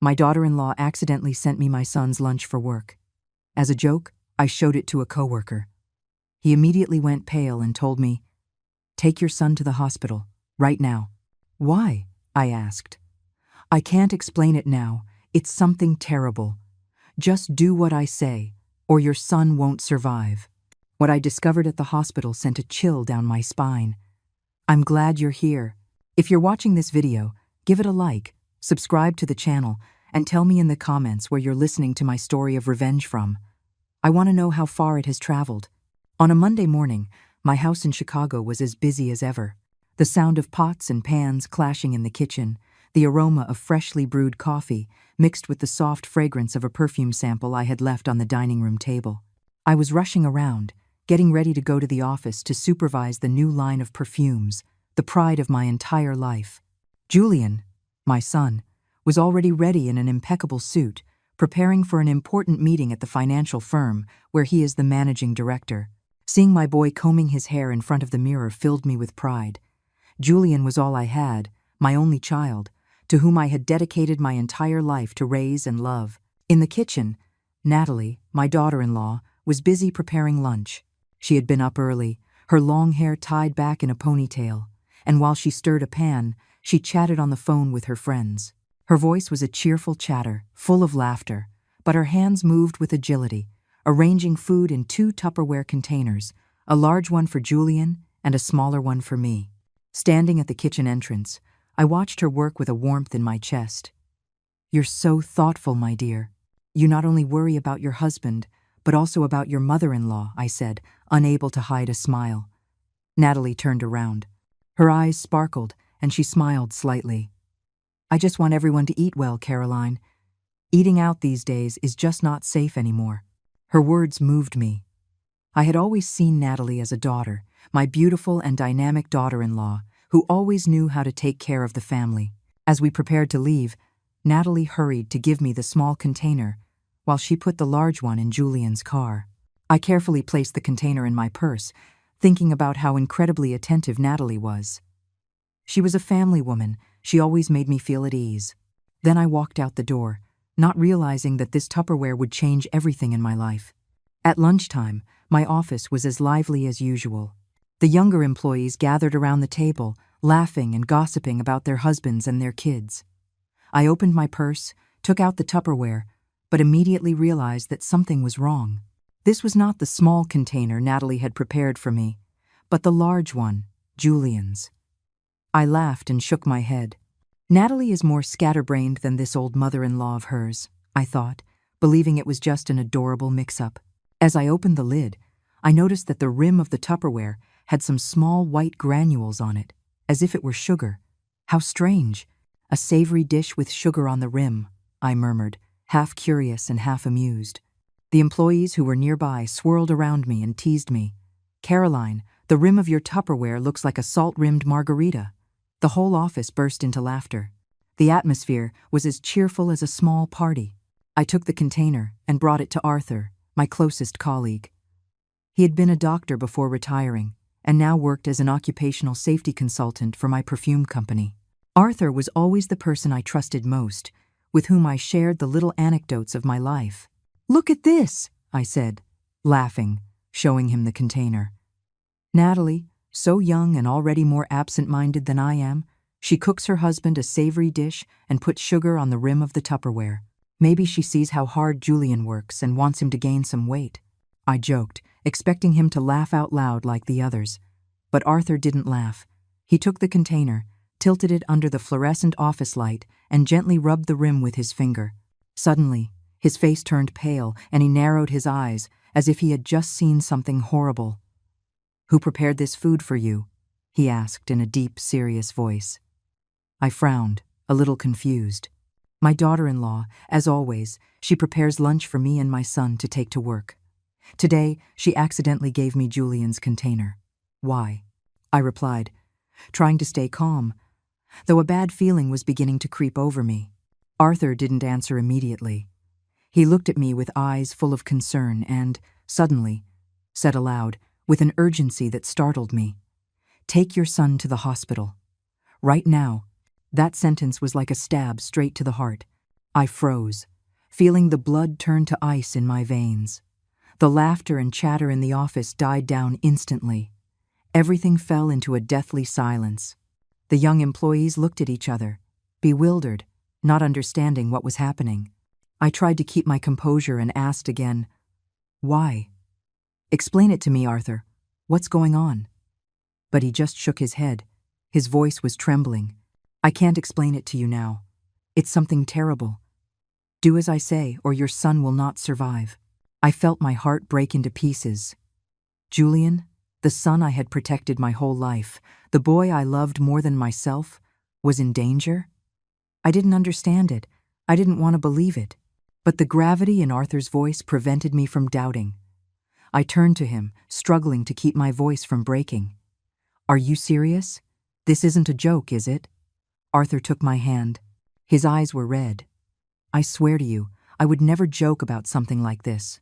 My daughter-in-law accidentally sent me my son's lunch for work. As a joke, I showed it to a coworker. He immediately went pale and told me, "Take your son to the hospital, right now." "Why?" I asked. "I can't explain it now. It's something terrible. Just do what I say, or your son won't survive." What I discovered at the hospital sent a chill down my spine. I'm glad you're here. If you're watching this video, give it a like, subscribe to the channel, and tell me in the comments where you're listening to my story of revenge from. I want to know how far it has traveled. On a Monday morning, my house in Chicago was as busy as ever. The sound of pots and pans clashing in the kitchen, the aroma of freshly brewed coffee mixed with the soft fragrance of a perfume sample I had left on the dining room table. I was rushing around, getting ready to go to the office to supervise the new line of perfumes, the pride of my entire life. Julian, my son, was already ready in an impeccable suit, preparing for an important meeting at the financial firm where he is the managing director. Seeing my boy combing his hair in front of the mirror filled me with pride. Julian was all I had, my only child, to whom I had dedicated my entire life to raise and love. In the kitchen, Natalie, my daughter-in-law, was busy preparing lunch. She had been up early, her long hair tied back in a ponytail, and while she stirred a pan, she chatted on the phone with her friends. Her voice was a cheerful chatter, full of laughter, but her hands moved with agility, arranging food in 2 Tupperware containers, a large one for Julian and a smaller one for me. Standing at the kitchen entrance, I watched her work with a warmth in my chest. "You're so thoughtful, my dear. You not only worry about your husband, but also about your mother-in-law," I said, unable to hide a smile. Natalie turned around. Her eyes sparkled, and she smiled slightly. "I just want everyone to eat well, Caroline. Eating out these days is just not safe anymore." Her words moved me. I had always seen Natalie as a daughter, my beautiful and dynamic daughter-in-law, who always knew how to take care of the family. As we prepared to leave, Natalie hurried to give me the small container, while she put the large one in Julian's car. I carefully placed the container in my purse, thinking about how incredibly attentive Natalie was. She was a family woman. She always made me feel at ease. Then I walked out the door, not realizing that this Tupperware would change everything in my life. At lunchtime, my office was as lively as usual. The younger employees gathered around the table, laughing and gossiping about their husbands and their kids. I opened my purse, took out the Tupperware, but immediately realized that something was wrong. This was not the small container Natalie had prepared for me, but the large one, Julian's. I laughed and shook my head. Natalie is more scatterbrained than this old mother-in-law of hers, I thought, believing it was just an adorable mix-up. As I opened the lid, I noticed that the rim of the Tupperware had some small white granules on it, as if it were sugar. How strange! A savory dish with sugar on the rim, I murmured, half curious and half amused. The employees who were nearby swirled around me and teased me. "Caroline, the rim of your Tupperware looks like a salt-rimmed margarita." The whole office burst into laughter. The atmosphere was as cheerful as a small party. I took the container and brought it to Arthur, my closest colleague. He had been a doctor before retiring, and now worked as an occupational safety consultant for my perfume company. Arthur was always the person I trusted most, with whom I shared the little anecdotes of my life. "Look at this," I said, laughing, showing him the container. Natalie, so young and already more absent-minded than I am, she cooks her husband a savory dish and puts sugar on the rim of the Tupperware. Maybe she sees how hard Julian works and wants him to gain some weight. I joked, expecting him to laugh out loud like the others. But Arthur didn't laugh. He took the container, tilted it under the fluorescent office light, and gently rubbed the rim with his finger. Suddenly, his face turned pale and he narrowed his eyes as if he had just seen something horrible. "Who prepared this food for you?" he asked in a deep, serious voice. I frowned, a little confused. "My daughter-in-law, as always, she prepares lunch for me and my son to take to work. Today, she accidentally gave me Julian's container." "Why?" I replied, trying to stay calm, though a bad feeling was beginning to creep over me. Arthur didn't answer immediately. He looked at me with eyes full of concern and, suddenly, said aloud, with an urgency that startled me, "Take your son to the hospital. Right now." That sentence was like a stab straight to the heart. I froze, feeling the blood turn to ice in my veins. The laughter and chatter in the office died down instantly. Everything fell into a deathly silence. The young employees looked at each other, bewildered, not understanding what was happening. I tried to keep my composure and asked again, "Why? Explain it to me, Arthur. What's going on?" But he just shook his head. His voice was trembling. "I can't explain it to you now. It's something terrible. Do as I say, or your son will not survive." I felt my heart break into pieces. Julian, the son I had protected my whole life, the boy I loved more than myself, was in danger? I didn't understand it. I didn't want to believe it. But the gravity in Arthur's voice prevented me from doubting. I turned to him, struggling to keep my voice from breaking. "Are you serious? This isn't a joke, is it?" Arthur took my hand. His eyes were red. "I swear to you, I would never joke about something like this.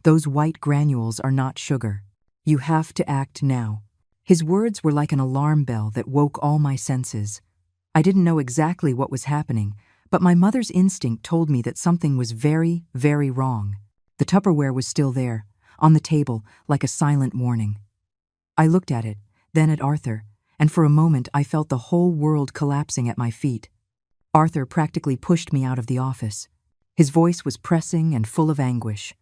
Those white granules are not sugar. You have to act now." His words were like an alarm bell that woke all my senses. I didn't know exactly what was happening, but my mother's instinct told me that something was very, very wrong. The Tupperware was still there, on the table, like a silent warning. I looked at it, then at Arthur, and for a moment I felt the whole world collapsing at my feet. Arthur practically pushed me out of the office. His voice was pressing and full of anguish.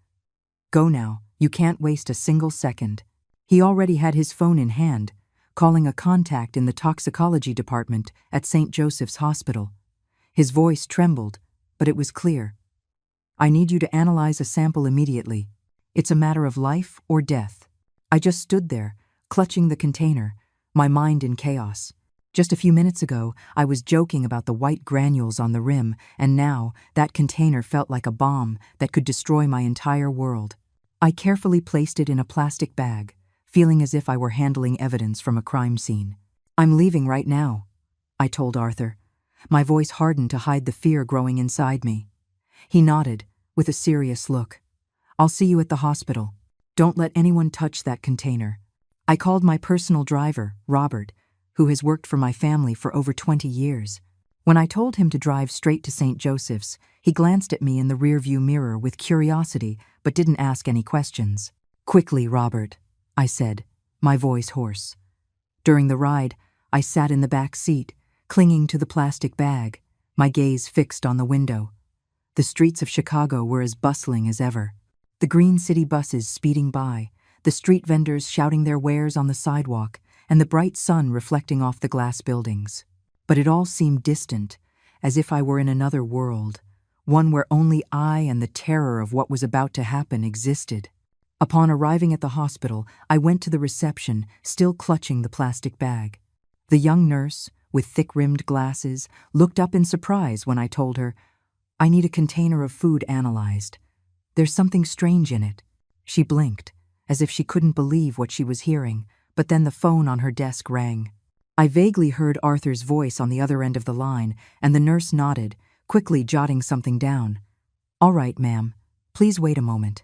"Go now, you can't waste a single second." He already had his phone in hand, calling a contact in the toxicology department at St. Joseph's Hospital. His voice trembled, but it was clear. "I need you to analyze a sample immediately. It's a matter of life or death." I just stood there, clutching the container, my mind in chaos. Just a few minutes ago, I was joking about the white granules on the rim, and now that container felt like a bomb that could destroy my entire world. I carefully placed it in a plastic bag, feeling as if I were handling evidence from a crime scene. "I'm leaving right now," I told Arthur. My voice hardened to hide the fear growing inside me. He nodded, with a serious look. "I'll see you at the hospital. Don't let anyone touch that container." I called my personal driver, Robert, who has worked for my family for over 20 years. When I told him to drive straight to St. Joseph's, he glanced at me in the rearview mirror with curiosity but didn't ask any questions. "Quickly, Robert," I said, my voice hoarse. During the ride, I sat in the back seat, clinging to the plastic bag, my gaze fixed on the window. The streets of Chicago were as bustling as ever. The green city buses speeding by, the street vendors shouting their wares on the sidewalk, and the bright sun reflecting off the glass buildings. But it all seemed distant, as if I were in another world, one where only I and the terror of what was about to happen existed. Upon arriving at the hospital, I went to the reception, still clutching the plastic bag. The young nurse, with thick-rimmed glasses, looked up in surprise when I told her, "I need a container of food analyzed. There's something strange in it." She blinked, as if she couldn't believe what she was hearing, but then the phone on her desk rang. I vaguely heard Arthur's voice on the other end of the line, and the nurse nodded, quickly jotting something down. "All right, ma'am. Please wait a moment.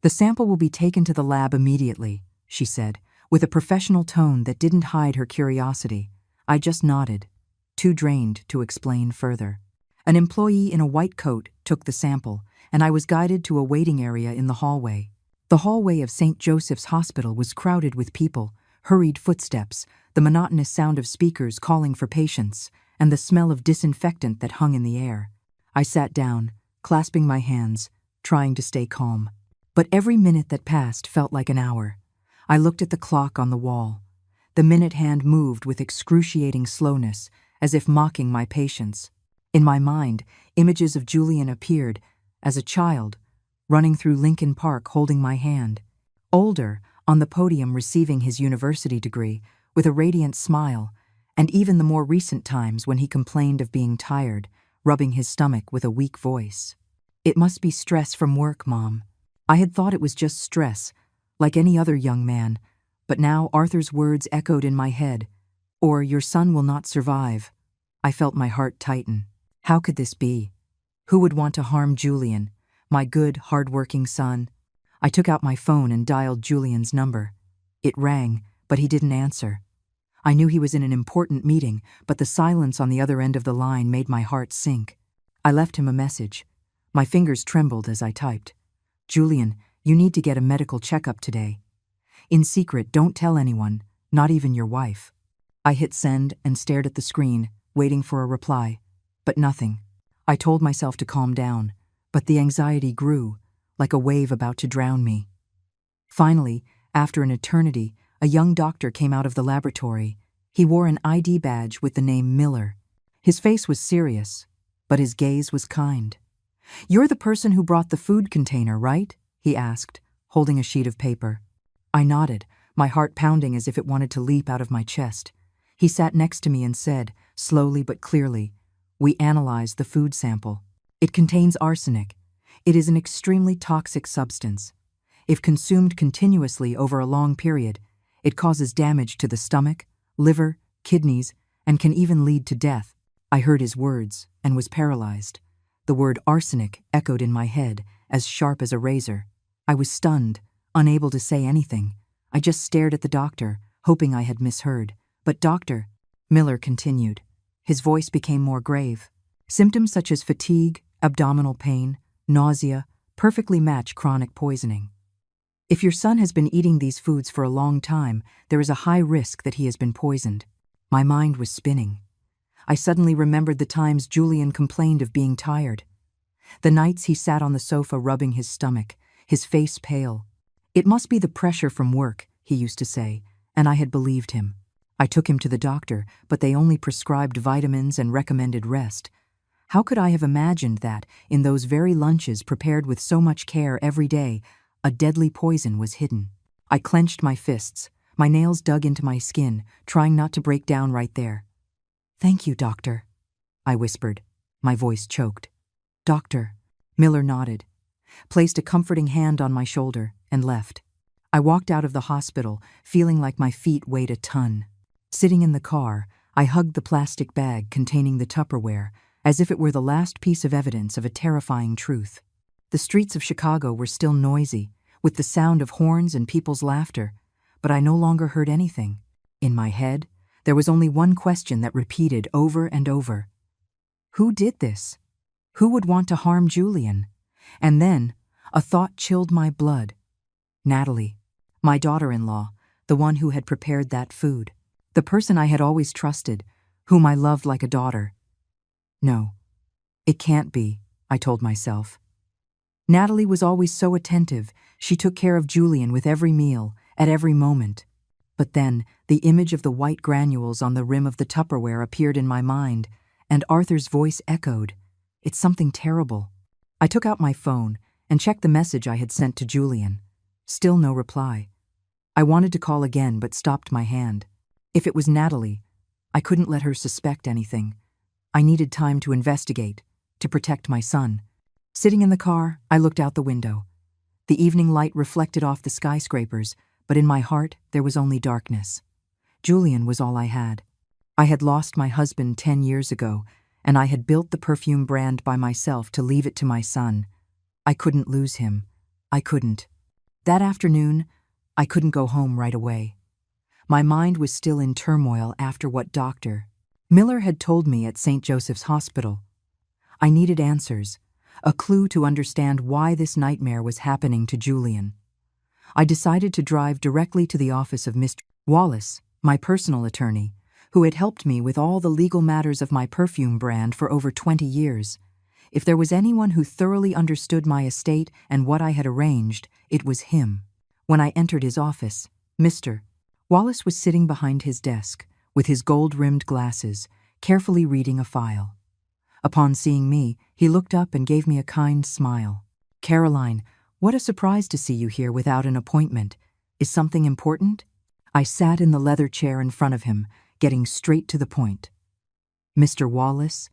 The sample will be taken to the lab immediately," she said, with a professional tone that didn't hide her curiosity. I just nodded, too drained to explain further. An employee in a white coat took the sample, and I was guided to a waiting area in the hallway. The hallway of St. Joseph's Hospital was crowded with people, hurried footsteps, the monotonous sound of speakers calling for patients, and the smell of disinfectant that hung in the air. I sat down, clasping my hands, trying to stay calm. But every minute that passed felt like an hour. I looked at the clock on the wall. The minute hand moved with excruciating slowness, as if mocking my patience. In my mind, images of Julian appeared, as a child, running through Lincoln Park holding my hand. Older, on the podium receiving his university degree, with a radiant smile, and even the more recent times when he complained of being tired, rubbing his stomach with a weak voice. "It must be stress from work, Mom." I had thought it was just stress, like any other young man, but now Arthur's words echoed in my head, "Or your son will not survive." I felt my heart tighten. How could this be? Who would want to harm Julian, my good, hard-working son? I took out my phone and dialed Julian's number. It rang, but he didn't answer. I knew he was in an important meeting, but the silence on the other end of the line made my heart sink. I left him a message. My fingers trembled as I typed. Julian, you need to get a medical checkup today. In secret, don't tell anyone, not even your wife. I hit send and stared at the screen, waiting for a reply. But nothing. I told myself to calm down, but the anxiety grew, like a wave about to drown me. Finally, after an eternity, a young doctor came out of the laboratory. He wore an ID badge with the name Miller. His face was serious, but his gaze was kind. "You're the person who brought the food container, right?" he asked, holding a sheet of paper. I nodded, my heart pounding as if it wanted to leap out of my chest. He sat next to me and said, slowly but clearly, "We analyzed the food sample. It contains arsenic. It is an extremely toxic substance. If consumed continuously over a long period, it causes damage to the stomach, liver, kidneys, and can even lead to death." I heard his words and was paralyzed. The word arsenic echoed in my head, as sharp as a razor. I was stunned, unable to say anything. I just stared at the doctor, hoping I had misheard. "But doctor," Miller continued. His voice became more grave. "Symptoms such as fatigue, abdominal pain, nausea, perfectly match chronic poisoning. If your son has been eating these foods for a long time, there is a high risk that he has been poisoned." My mind was spinning. I suddenly remembered the times Julian complained of being tired. The nights he sat on the sofa rubbing his stomach, his face pale. "It must be the pressure from work," he used to say, and I had believed him. I took him to the doctor, but they only prescribed vitamins and recommended rest. How could I have imagined that, in those very lunches prepared with so much care every day, a deadly poison was hidden? I clenched my fists, my nails dug into my skin, trying not to break down right there. "Thank you, doctor," I whispered, my voice choked. "Doctor," Miller nodded, placed a comforting hand on my shoulder, and left. I walked out of the hospital, feeling like my feet weighed a ton. Sitting in the car, I hugged the plastic bag containing the Tupperware, as if it were the last piece of evidence of a terrifying truth. The streets of Chicago were still noisy, with the sound of horns and people's laughter, but I no longer heard anything. In my head, there was only one question that repeated over and over. Who did this? Who would want to harm Julian? And then, a thought chilled my blood. Natalie, my daughter-in-law, the one who had prepared that food. The person I had always trusted, whom I loved like a daughter. No, it can't be, I told myself. Natalie was always so attentive. She took care of Julian with every meal, at every moment. But then, the image of the white granules on the rim of the Tupperware appeared in my mind, and Arthur's voice echoed. "It's something terrible." I took out my phone and checked the message I had sent to Julian. Still no reply. I wanted to call again but stopped my hand. If it was Natalie, I couldn't let her suspect anything. I needed time to investigate, to protect my son. Sitting in the car, I looked out the window. The evening light reflected off the skyscrapers, but in my heart there was only darkness. Julian was all I had. I had lost my husband 10 years ago, and I had built the perfume brand by myself to leave it to my son. I couldn't lose him. I couldn't. That afternoon, I couldn't go home right away. My mind was still in turmoil after what Dr. Miller had told me at St. Joseph's Hospital. I needed answers, a clue to understand why this nightmare was happening to Julian. I decided to drive directly to the office of Mr. Wallace, my personal attorney, who had helped me with all the legal matters of my perfume brand for over 20 years. If there was anyone who thoroughly understood my estate and what I had arranged, it was him. When I entered his office, Mr. Wallace was sitting behind his desk, with his gold-rimmed glasses, carefully reading a file. Upon seeing me, he looked up and gave me a kind smile. "Caroline, what a surprise to see you here without an appointment. Is something important?" I sat in the leather chair in front of him, getting straight to the point. "Mr. Wallace,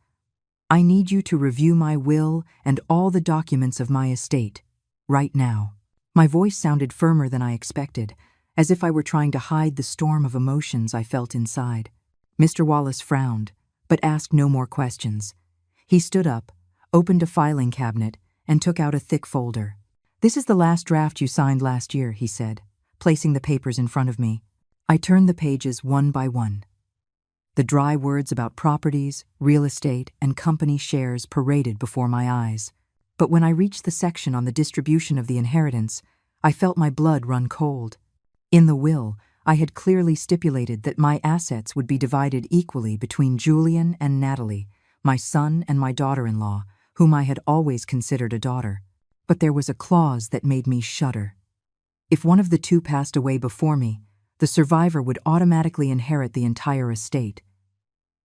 I need you to review my will and all the documents of my estate, right now." My voice sounded firmer than I expected, as if I were trying to hide the storm of emotions I felt inside. Mr. Wallace frowned, but asked no more questions. He stood up, opened a filing cabinet, and took out a thick folder. "This is the last draft you signed last year," he said, placing the papers in front of me. I turned the pages one by one. The dry words about properties, real estate, and company shares paraded before my eyes. But when I reached the section on the distribution of the inheritance, I felt my blood run cold. In the will, I had clearly stipulated that my assets would be divided equally between Julian and Natalie, my son and my daughter-in-law, whom I had always considered a daughter. But there was a clause that made me shudder. If one of the two passed away before me, the survivor would automatically inherit the entire estate.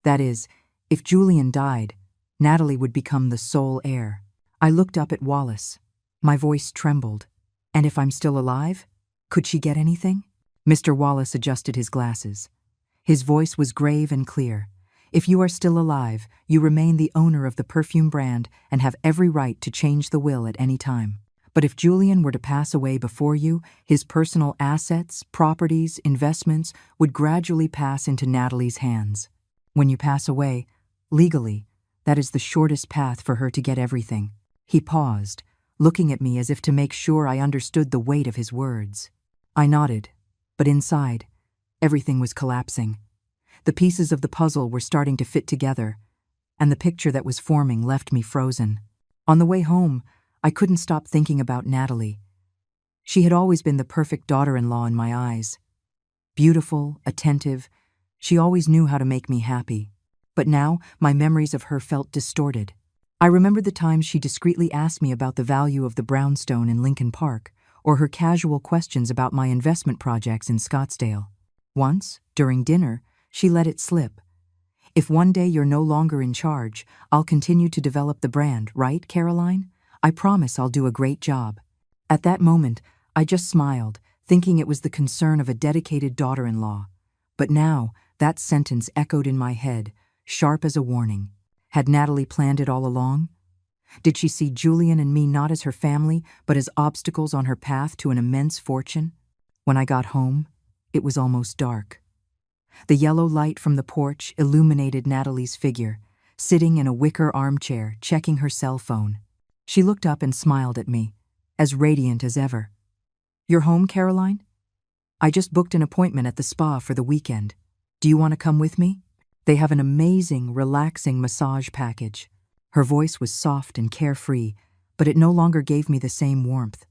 That is, if Julian died, Natalie would become the sole heir. I looked up at Wallace. My voice trembled. And if I'm still alive, could she get anything? Mr. Wallace adjusted his glasses. His voice was grave and clear. If you are still alive, you remain the owner of the perfume brand and have every right to change the will at any time. But if Julian were to pass away before you, his personal assets, properties, investments would gradually pass into Natalie's hands. When you pass away, legally, that is the shortest path for her to get everything. He paused, looking at me as if to make sure I understood the weight of his words. I nodded, but inside, everything was collapsing. The pieces of the puzzle were starting to fit together, and the picture that was forming left me frozen. On the way home, I couldn't stop thinking about Natalie. She had always been the perfect daughter-in-law in my eyes. Beautiful, attentive, she always knew how to make me happy. But now, my memories of her felt distorted. I remembered the times she discreetly asked me about the value of the brownstone in Lincoln Park, or her casual questions about my investment projects in Scottsdale. Once, during dinner, she let it slip. If one day you're no longer in charge, I'll continue to develop the brand, right, Caroline? I promise I'll do a great job. At that moment, I just smiled, thinking it was the concern of a dedicated daughter-in-law. But now, that sentence echoed in my head, sharp as a warning. Had Natalie planned it all along? Did she see Julian and me not as her family, but as obstacles on her path to an immense fortune? When I got home, it was almost dark. The yellow light from the porch illuminated Natalie's figure, sitting in a wicker armchair, checking her cell phone. She looked up and smiled at me, as radiant as ever. "You're home, Caroline? I just booked an appointment at the spa for the weekend. Do you want to come with me? They have an amazing, relaxing massage package." Her voice was soft and carefree, but it no longer gave me the same warmth.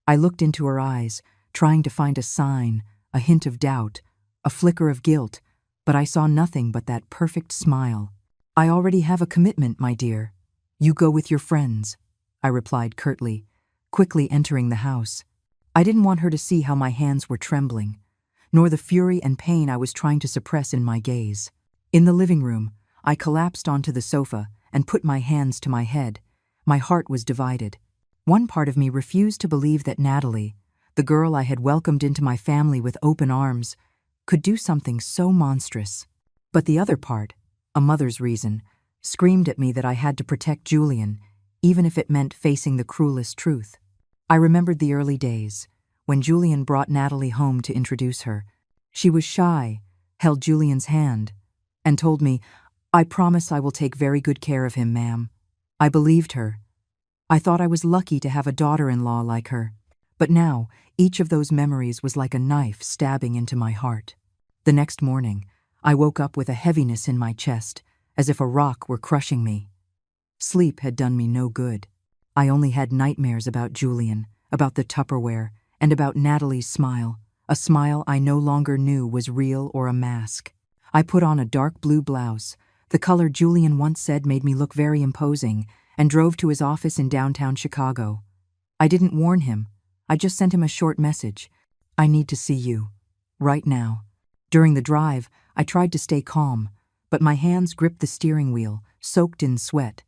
I looked into her eyes, trying to find a sign, a hint of doubt, a flicker of guilt, but I saw nothing but that perfect smile. "I already have a commitment, my dear. You go with your friends," I replied curtly, quickly entering the house. I didn't want her to see how my hands were trembling, nor the fury and pain I was trying to suppress in my gaze. In the living room, I collapsed onto the sofa and put my hands to my head. My heart was divided. One part of me refused to believe that Natalie, the girl I had welcomed into my family with open arms, could do something so monstrous. But the other part, a mother's reason, screamed at me that I had to protect Julian, even if it meant facing the cruelest truth. I remembered the early days, when Julian brought Natalie home to introduce her. She was shy, held Julian's hand, and told me, "I promise I will take very good care of him, ma'am." I believed her. I thought I was lucky to have a daughter-in-law like her. But now, each of those memories was like a knife stabbing into my heart. The next morning, I woke up with a heaviness in my chest, as if a rock were crushing me. Sleep had done me no good. I only had nightmares about Julian, about the Tupperware, and about Natalie's smile, a smile I no longer knew was real or a mask. I put on a dark blue blouse, the color Julian once said made me look very imposing, and drove to his office in downtown Chicago. I didn't warn him. I just sent him a short message. "I need to see you. Right now." During the drive, I tried to stay calm, but my hands gripped the steering wheel, soaked in sweat.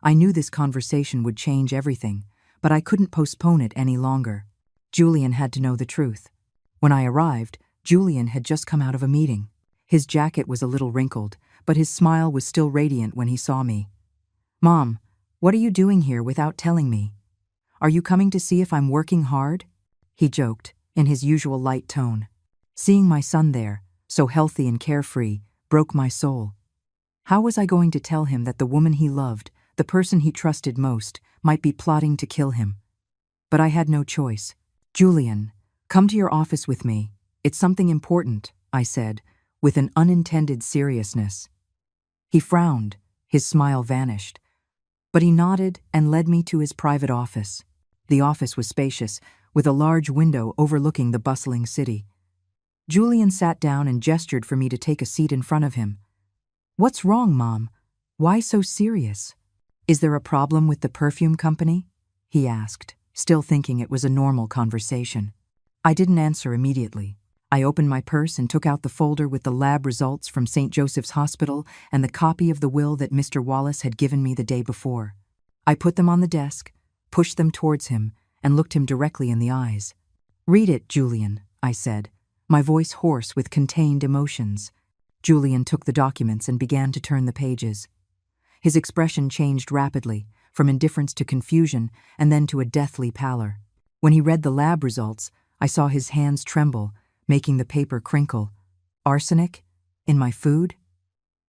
I knew this conversation would change everything, but I couldn't postpone it any longer. Julian had to know the truth. When I arrived, Julian had just come out of a meeting. His jacket was a little wrinkled, but his smile was still radiant when he saw me. "Mom, what are you doing here without telling me? Are you coming to see if I'm working hard?" He joked, in his usual light tone. Seeing my son there, so healthy and carefree, broke my soul. How was I going to tell him that the woman he loved, the person he trusted most, might be plotting to kill him? But I had no choice. "Julian, come to your office with me. It's something important," I said, with an unintended seriousness. He frowned, his smile vanished, but he nodded and led me to his private office. The office was spacious, with a large window overlooking the bustling city. Julian sat down and gestured for me to take a seat in front of him. "What's wrong, Mom? Why so serious? Is there a problem with the perfume company?" he asked, still thinking it was a normal conversation. I didn't answer immediately. I opened my purse and took out the folder with the lab results from St. Joseph's Hospital and the copy of the will that Mr. Wallace had given me the day before. I put them on the desk, pushed them towards him, and looked him directly in the eyes. "Read it, Julian," I said, my voice hoarse with contained emotions. Julian took the documents and began to turn the pages. His expression changed rapidly, from indifference to confusion and then to a deathly pallor. When he read the lab results, I saw his hands tremble, making the paper crinkle. "Arsenic? In my food?"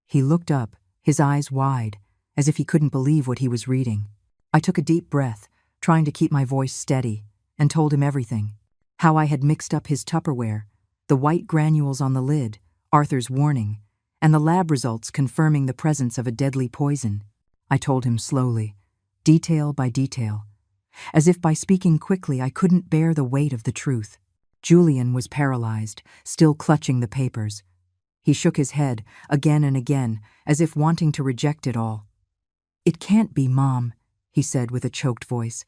He looked up, his eyes wide, as if he couldn't believe what he was reading. I took a deep breath, trying to keep my voice steady, and told him everything. How I had mixed up his Tupperware, the white granules on the lid, Arthur's warning, and the lab results confirming the presence of a deadly poison. I told him slowly, detail by detail, as if by speaking quickly I couldn't bear the weight of the truth. Julian was paralyzed, still clutching the papers. He shook his head again and again, as if wanting to reject it all. "It can't be, Mom," he said with a choked voice.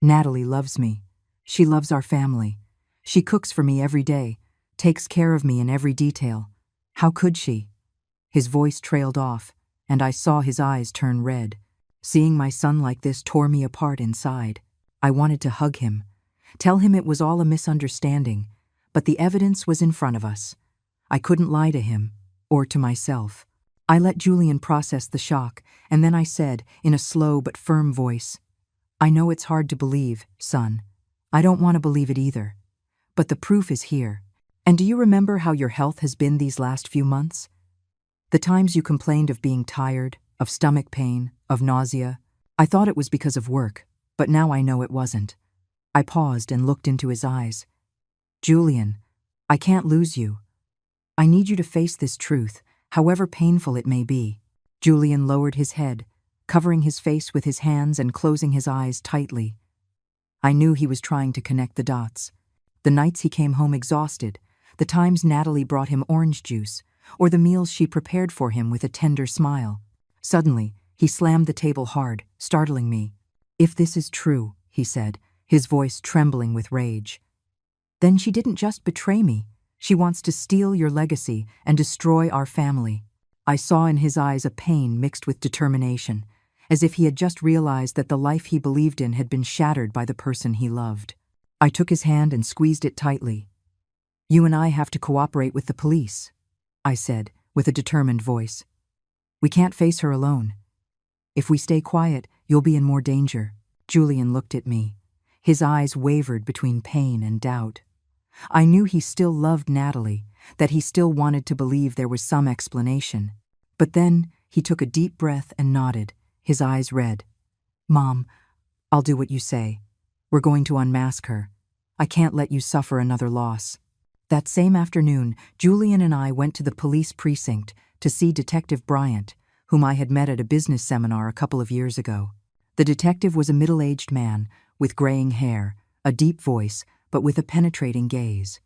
"Natalie loves me. She loves our family. She cooks for me every day, takes care of me in every detail. How could she?" His voice trailed off, and I saw his eyes turn red. Seeing my son like this tore me apart inside. I wanted to hug him, tell him it was all a misunderstanding, but the evidence was in front of us. I couldn't lie to him, or to myself. I let Julian process the shock, and then I said, in a slow but firm voice, "I know it's hard to believe, son. I don't want to believe it either. But the proof is here. And do you remember how your health has been these last few months? The times you complained of being tired, of stomach pain, of nausea. I thought it was because of work, but now I know it wasn't." I paused and looked into his eyes. "Julian, I can't lose you. I need you to face this truth, however painful it may be." Julian lowered his head, covering his face with his hands and closing his eyes tightly. I knew he was trying to connect the dots. The nights he came home exhausted, the times Natalie brought him orange juice, or the meals she prepared for him with a tender smile. Suddenly, he slammed the table hard, startling me. "If this is true," he said, his voice trembling with rage, "then she didn't just betray me. She wants to steal your legacy and destroy our family." I saw in his eyes a pain mixed with determination, as if he had just realized that the life he believed in had been shattered by the person he loved. I took his hand and squeezed it tightly. "You and I have to cooperate with the police," I said, with a determined voice. "We can't face her alone. If we stay quiet, you'll be in more danger." Julian looked at me. His eyes wavered between pain and doubt. I knew he still loved Natalie, that he still wanted to believe there was some explanation. But then he took a deep breath and nodded, his eyes red. "Mom, I'll do what you say. We're going to unmask her. I can't let you suffer another loss." That same afternoon, Julian and I went to the police precinct to see Detective Bryant, whom I had met at a business seminar a couple of years ago. The detective was a middle-aged man, with graying hair, a deep voice, but with a penetrating gaze.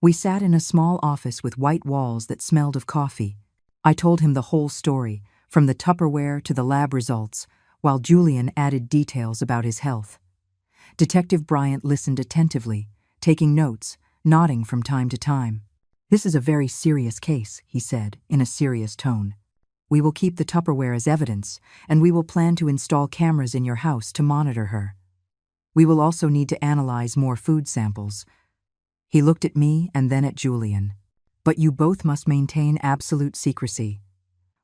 We sat in a small office with white walls that smelled of coffee. I told him the whole story, from the Tupperware to the lab results, while Julian added details about his health. Detective Bryant listened attentively, taking notes, nodding from time to time. "This is a very serious case," he said, in a serious tone. "We will keep the Tupperware as evidence, and we will plan to install cameras in your house to monitor her. We will also need to analyze more food samples." He looked at me and then at Julian. "But you both must maintain absolute secrecy.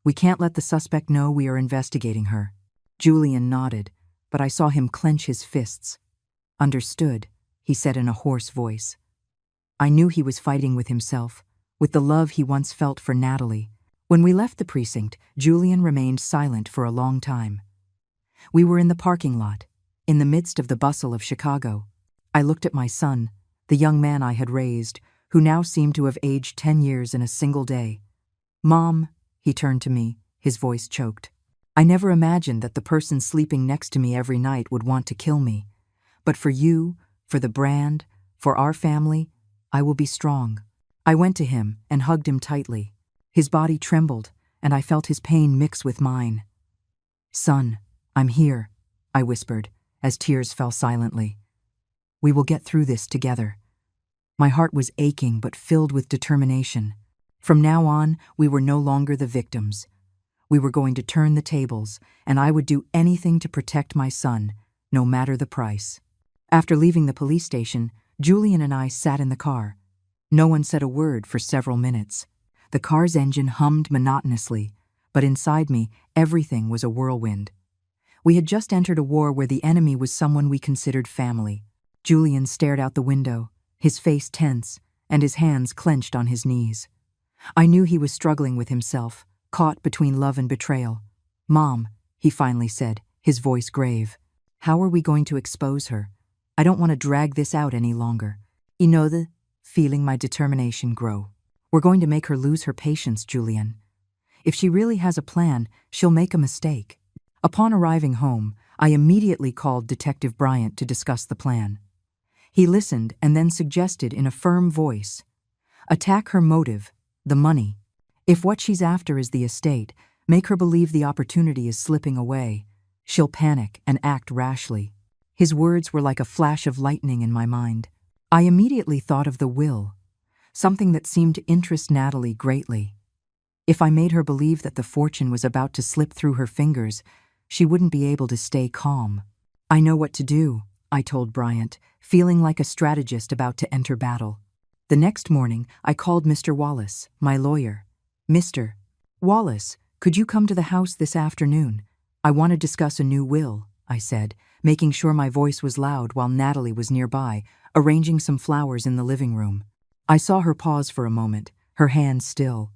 We can't let the suspect know we are investigating her." Julian nodded, but I saw him clench his fists. "Understood," he said in a hoarse voice. I knew he was fighting with himself, with the love he once felt for Natalie. When we left the precinct, Julian remained silent for a long time. We were in the parking lot, in the midst of the bustle of Chicago. I looked at my son, the young man I had raised, who now seemed to have aged 10 years in a single day. "Mom," he turned to me, his voice choked. "I never imagined that the person sleeping next to me every night would want to kill me. But for you, for the brand, for our family, I will be strong." I went to him and hugged him tightly. His body trembled, and I felt his pain mix with mine. "Son, I'm here," I whispered, as tears fell silently. "We will get through this together." My heart was aching but filled with determination. From now on, we were no longer the victims. We were going to turn the tables, and I would do anything to protect my son, no matter the price. After leaving the police station, Julian and I sat in the car. No one said a word for several minutes. The car's engine hummed monotonously, but inside me, everything was a whirlwind. We had just entered a war where the enemy was someone we considered family. Julian stared out the window, his face tense, and his hands clenched on his knees. I knew he was struggling with himself, caught between love and betrayal. "Mom," he finally said, his voice grave. "How are we going to expose her? I don't want to drag this out any longer." Feeling my determination grow. "We're going to make her lose her patience, Julian. If she really has a plan, she'll make a mistake." Upon arriving home, I immediately called Detective Bryant to discuss the plan. He listened and then suggested in a firm voice, "Attack her motive, the money. If what she's after is the estate, make her believe the opportunity is slipping away. She'll panic and act rashly." His words were like a flash of lightning in my mind. I immediately thought of the will, something that seemed to interest Natalie greatly. If I made her believe that the fortune was about to slip through her fingers, she wouldn't be able to stay calm. "I know what to do," I told Bryant, feeling like a strategist about to enter battle. The next morning, I called Mr. Wallace, my lawyer. "Mr. Wallace, could you come to the house this afternoon? I want to discuss a new will," I said, making sure my voice was loud while Natalie was nearby, arranging some flowers in the living room. I saw her pause for a moment, her hands still.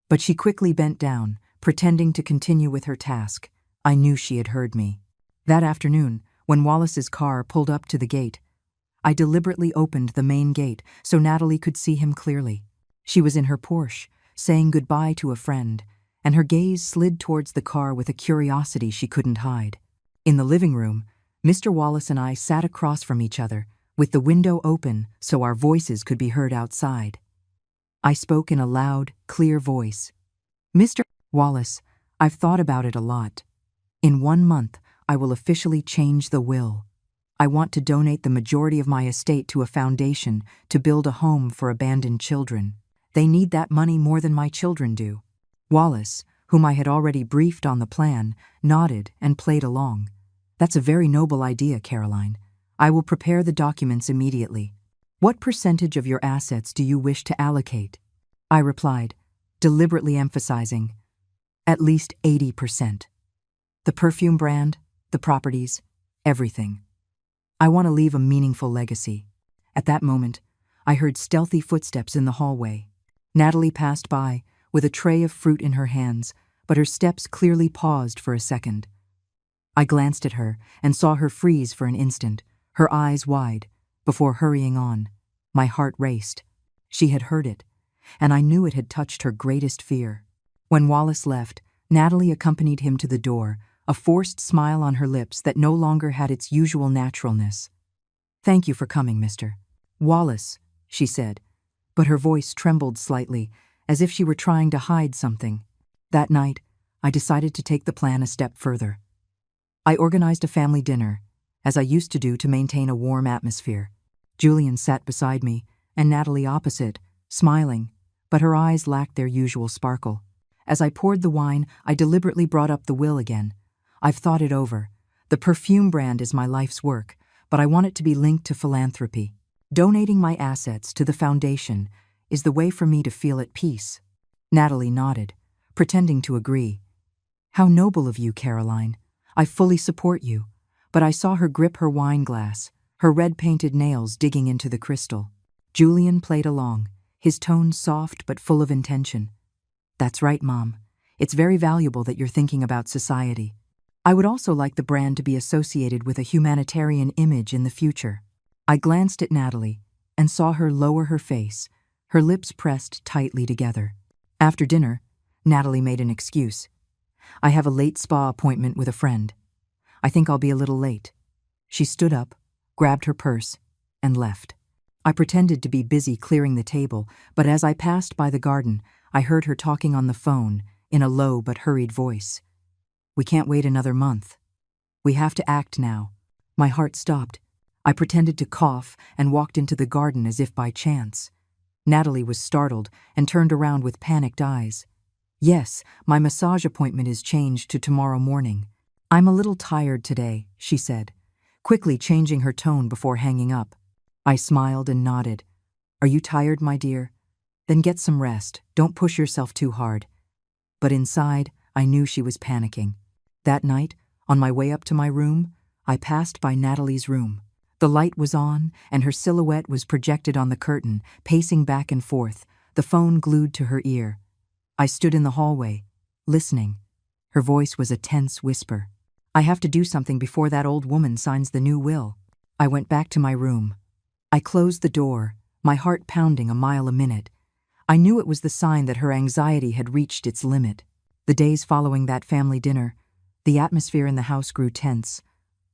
But she quickly bent down, pretending to continue with her task. I knew she had heard me. That afternoon, when Wallace's car pulled up to the gate, I deliberately opened the main gate so Natalie could see him clearly. She was in her Porsche, saying goodbye to a friend, and her gaze slid towards the car with a curiosity she couldn't hide. In the living room, Mr. Wallace and I sat across from each other, with the window open so our voices could be heard outside. I spoke in a loud, clear voice. "Mr. Wallace, I've thought about it a lot. In 1 month, I will officially change the will. I want to donate the majority of my estate to a foundation to build a home for abandoned children. They need that money more than my children do." Wallace, whom I had already briefed on the plan, nodded and played along. "That's a very noble idea, Caroline. I will prepare the documents immediately. What percentage of your assets do you wish to allocate?" I replied, deliberately emphasizing, "At least 80%. The perfume brand, the properties, everything. I want to leave a meaningful legacy." At that moment, I heard stealthy footsteps in the hallway. Natalie passed by, with a tray of fruit in her hands, but her steps clearly paused for a second. I glanced at her and saw her freeze for an instant, her eyes wide, before hurrying on. My heart raced. She had heard it, and I knew it had touched her greatest fear. When Wallace left, Natalie accompanied him to the door, a forced smile on her lips that no longer had its usual naturalness. "Thank you for coming, Mr. Wallace," she said, but her voice trembled slightly, as if she were trying to hide something. That night, I decided to take the plan a step further. I organized a family dinner, as I used to do to maintain a warm atmosphere. Julian sat beside me, and Natalie opposite, smiling, but her eyes lacked their usual sparkle. As I poured the wine, I deliberately brought up the will again. "I've thought it over. The perfume brand is my life's work, but I want it to be linked to philanthropy. Donating my assets to the foundation is the way for me to feel at peace." Natalie nodded, pretending to agree. "How noble of you, Caroline. I fully support you." But I saw her grip her wine glass, her red-painted nails digging into the crystal. Julian played along, his tone soft but full of intention. "That's right, Mom. It's very valuable that you're thinking about society. I would also like the brand to be associated with a humanitarian image in the future." I glanced at Natalie and saw her lower her face, her lips pressed tightly together. After dinner, Natalie made an excuse. I have a late spa appointment with a friend. I think I'll be a little late. She stood up, grabbed her purse, and left. I pretended to be busy clearing the table, but as I passed by the garden, I heard her talking on the phone in a low but hurried voice. We can't wait another month. We have to act now. My heart stopped. I pretended to cough and walked into the garden as if by chance. Natalie was startled and turned around with panicked eyes. Yes, my massage appointment is changed to tomorrow morning. I'm a little tired today, she said, quickly changing her tone before hanging up. I smiled and nodded. Are you tired, my dear? Then get some rest. Don't push yourself too hard. But inside, I knew she was panicking. That night, on my way up to my room, I passed by Natalie's room. The light was on, and her silhouette was projected on the curtain, pacing back and forth, the phone glued to her ear. I stood in the hallway, listening. Her voice was a tense whisper. I have to do something before that old woman signs the new will. I went back to my room. I closed the door, my heart pounding a mile a minute. I knew it was the sign that her anxiety had reached its limit. The days following that family dinner, the atmosphere in the house grew tense,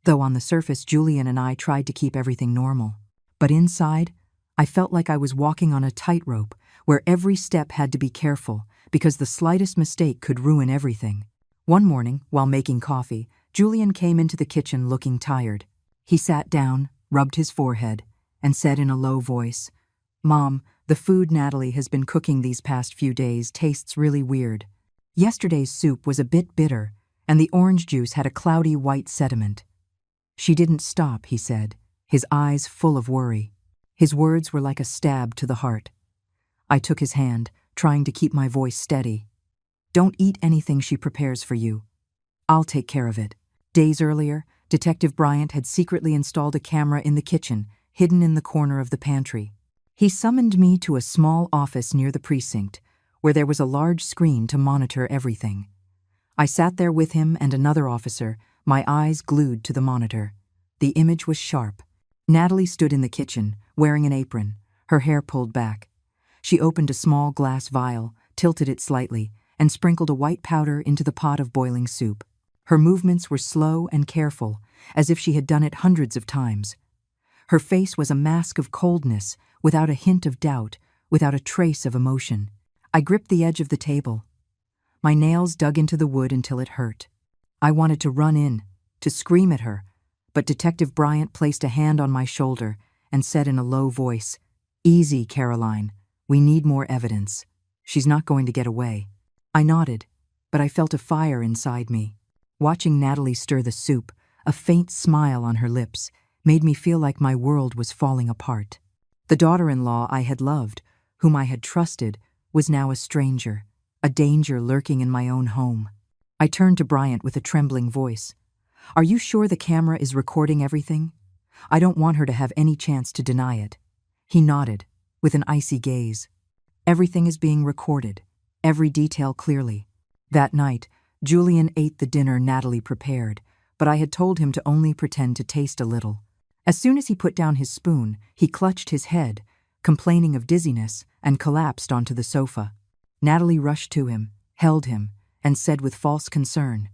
though on the surface Julian and I tried to keep everything normal. But inside, I felt like I was walking on a tightrope where every step had to be careful because the slightest mistake could ruin everything. One morning, while making coffee, Julian came into the kitchen looking tired. He sat down, rubbed his forehead, and said in a low voice, "Mom, the food Natalie has been cooking these past few days tastes really weird. Yesterday's soup was a bit bitter, and the orange juice had a cloudy white sediment." She didn't stop, he said, his eyes full of worry. His words were like a stab to the heart. I took his hand, trying to keep my voice steady. "Don't eat anything she prepares for you. I'll take care of it." Days earlier, Detective Bryant had secretly installed a camera in the kitchen, hidden in the corner of the pantry. He summoned me to a small office near the precinct, where there was a large screen to monitor everything. I sat there with him and another officer, my eyes glued to the monitor. The image was sharp. Natalie stood in the kitchen, wearing an apron, her hair pulled back. She opened a small glass vial, tilted it slightly, and sprinkled a white powder into the pot of boiling soup. Her movements were slow and careful, as if she had done it hundreds of times. Her face was a mask of coldness, without a hint of doubt, without a trace of emotion. I gripped the edge of the table. My nails dug into the wood until it hurt. I wanted to run in, to scream at her, but Detective Bryant placed a hand on my shoulder and said in a low voice, "Easy, Caroline. We need more evidence. She's not going to get away." I nodded, but I felt a fire inside me. Watching Natalie stir the soup, a faint smile on her lips, made me feel like my world was falling apart. The daughter-in-law I had loved, whom I had trusted, was now a stranger, a danger lurking in my own home. I turned to Bryant with a trembling voice. "Are you sure the camera is recording everything? I don't want her to have any chance to deny it." He nodded, with an icy gaze. "Everything is being recorded, every detail clearly." That night, Julian ate the dinner Natalie prepared, but I had told him to only pretend to taste a little. As soon as he put down his spoon, he clutched his head, complaining of dizziness, and collapsed onto the sofa. Natalie rushed to him, held him, and said with false concern,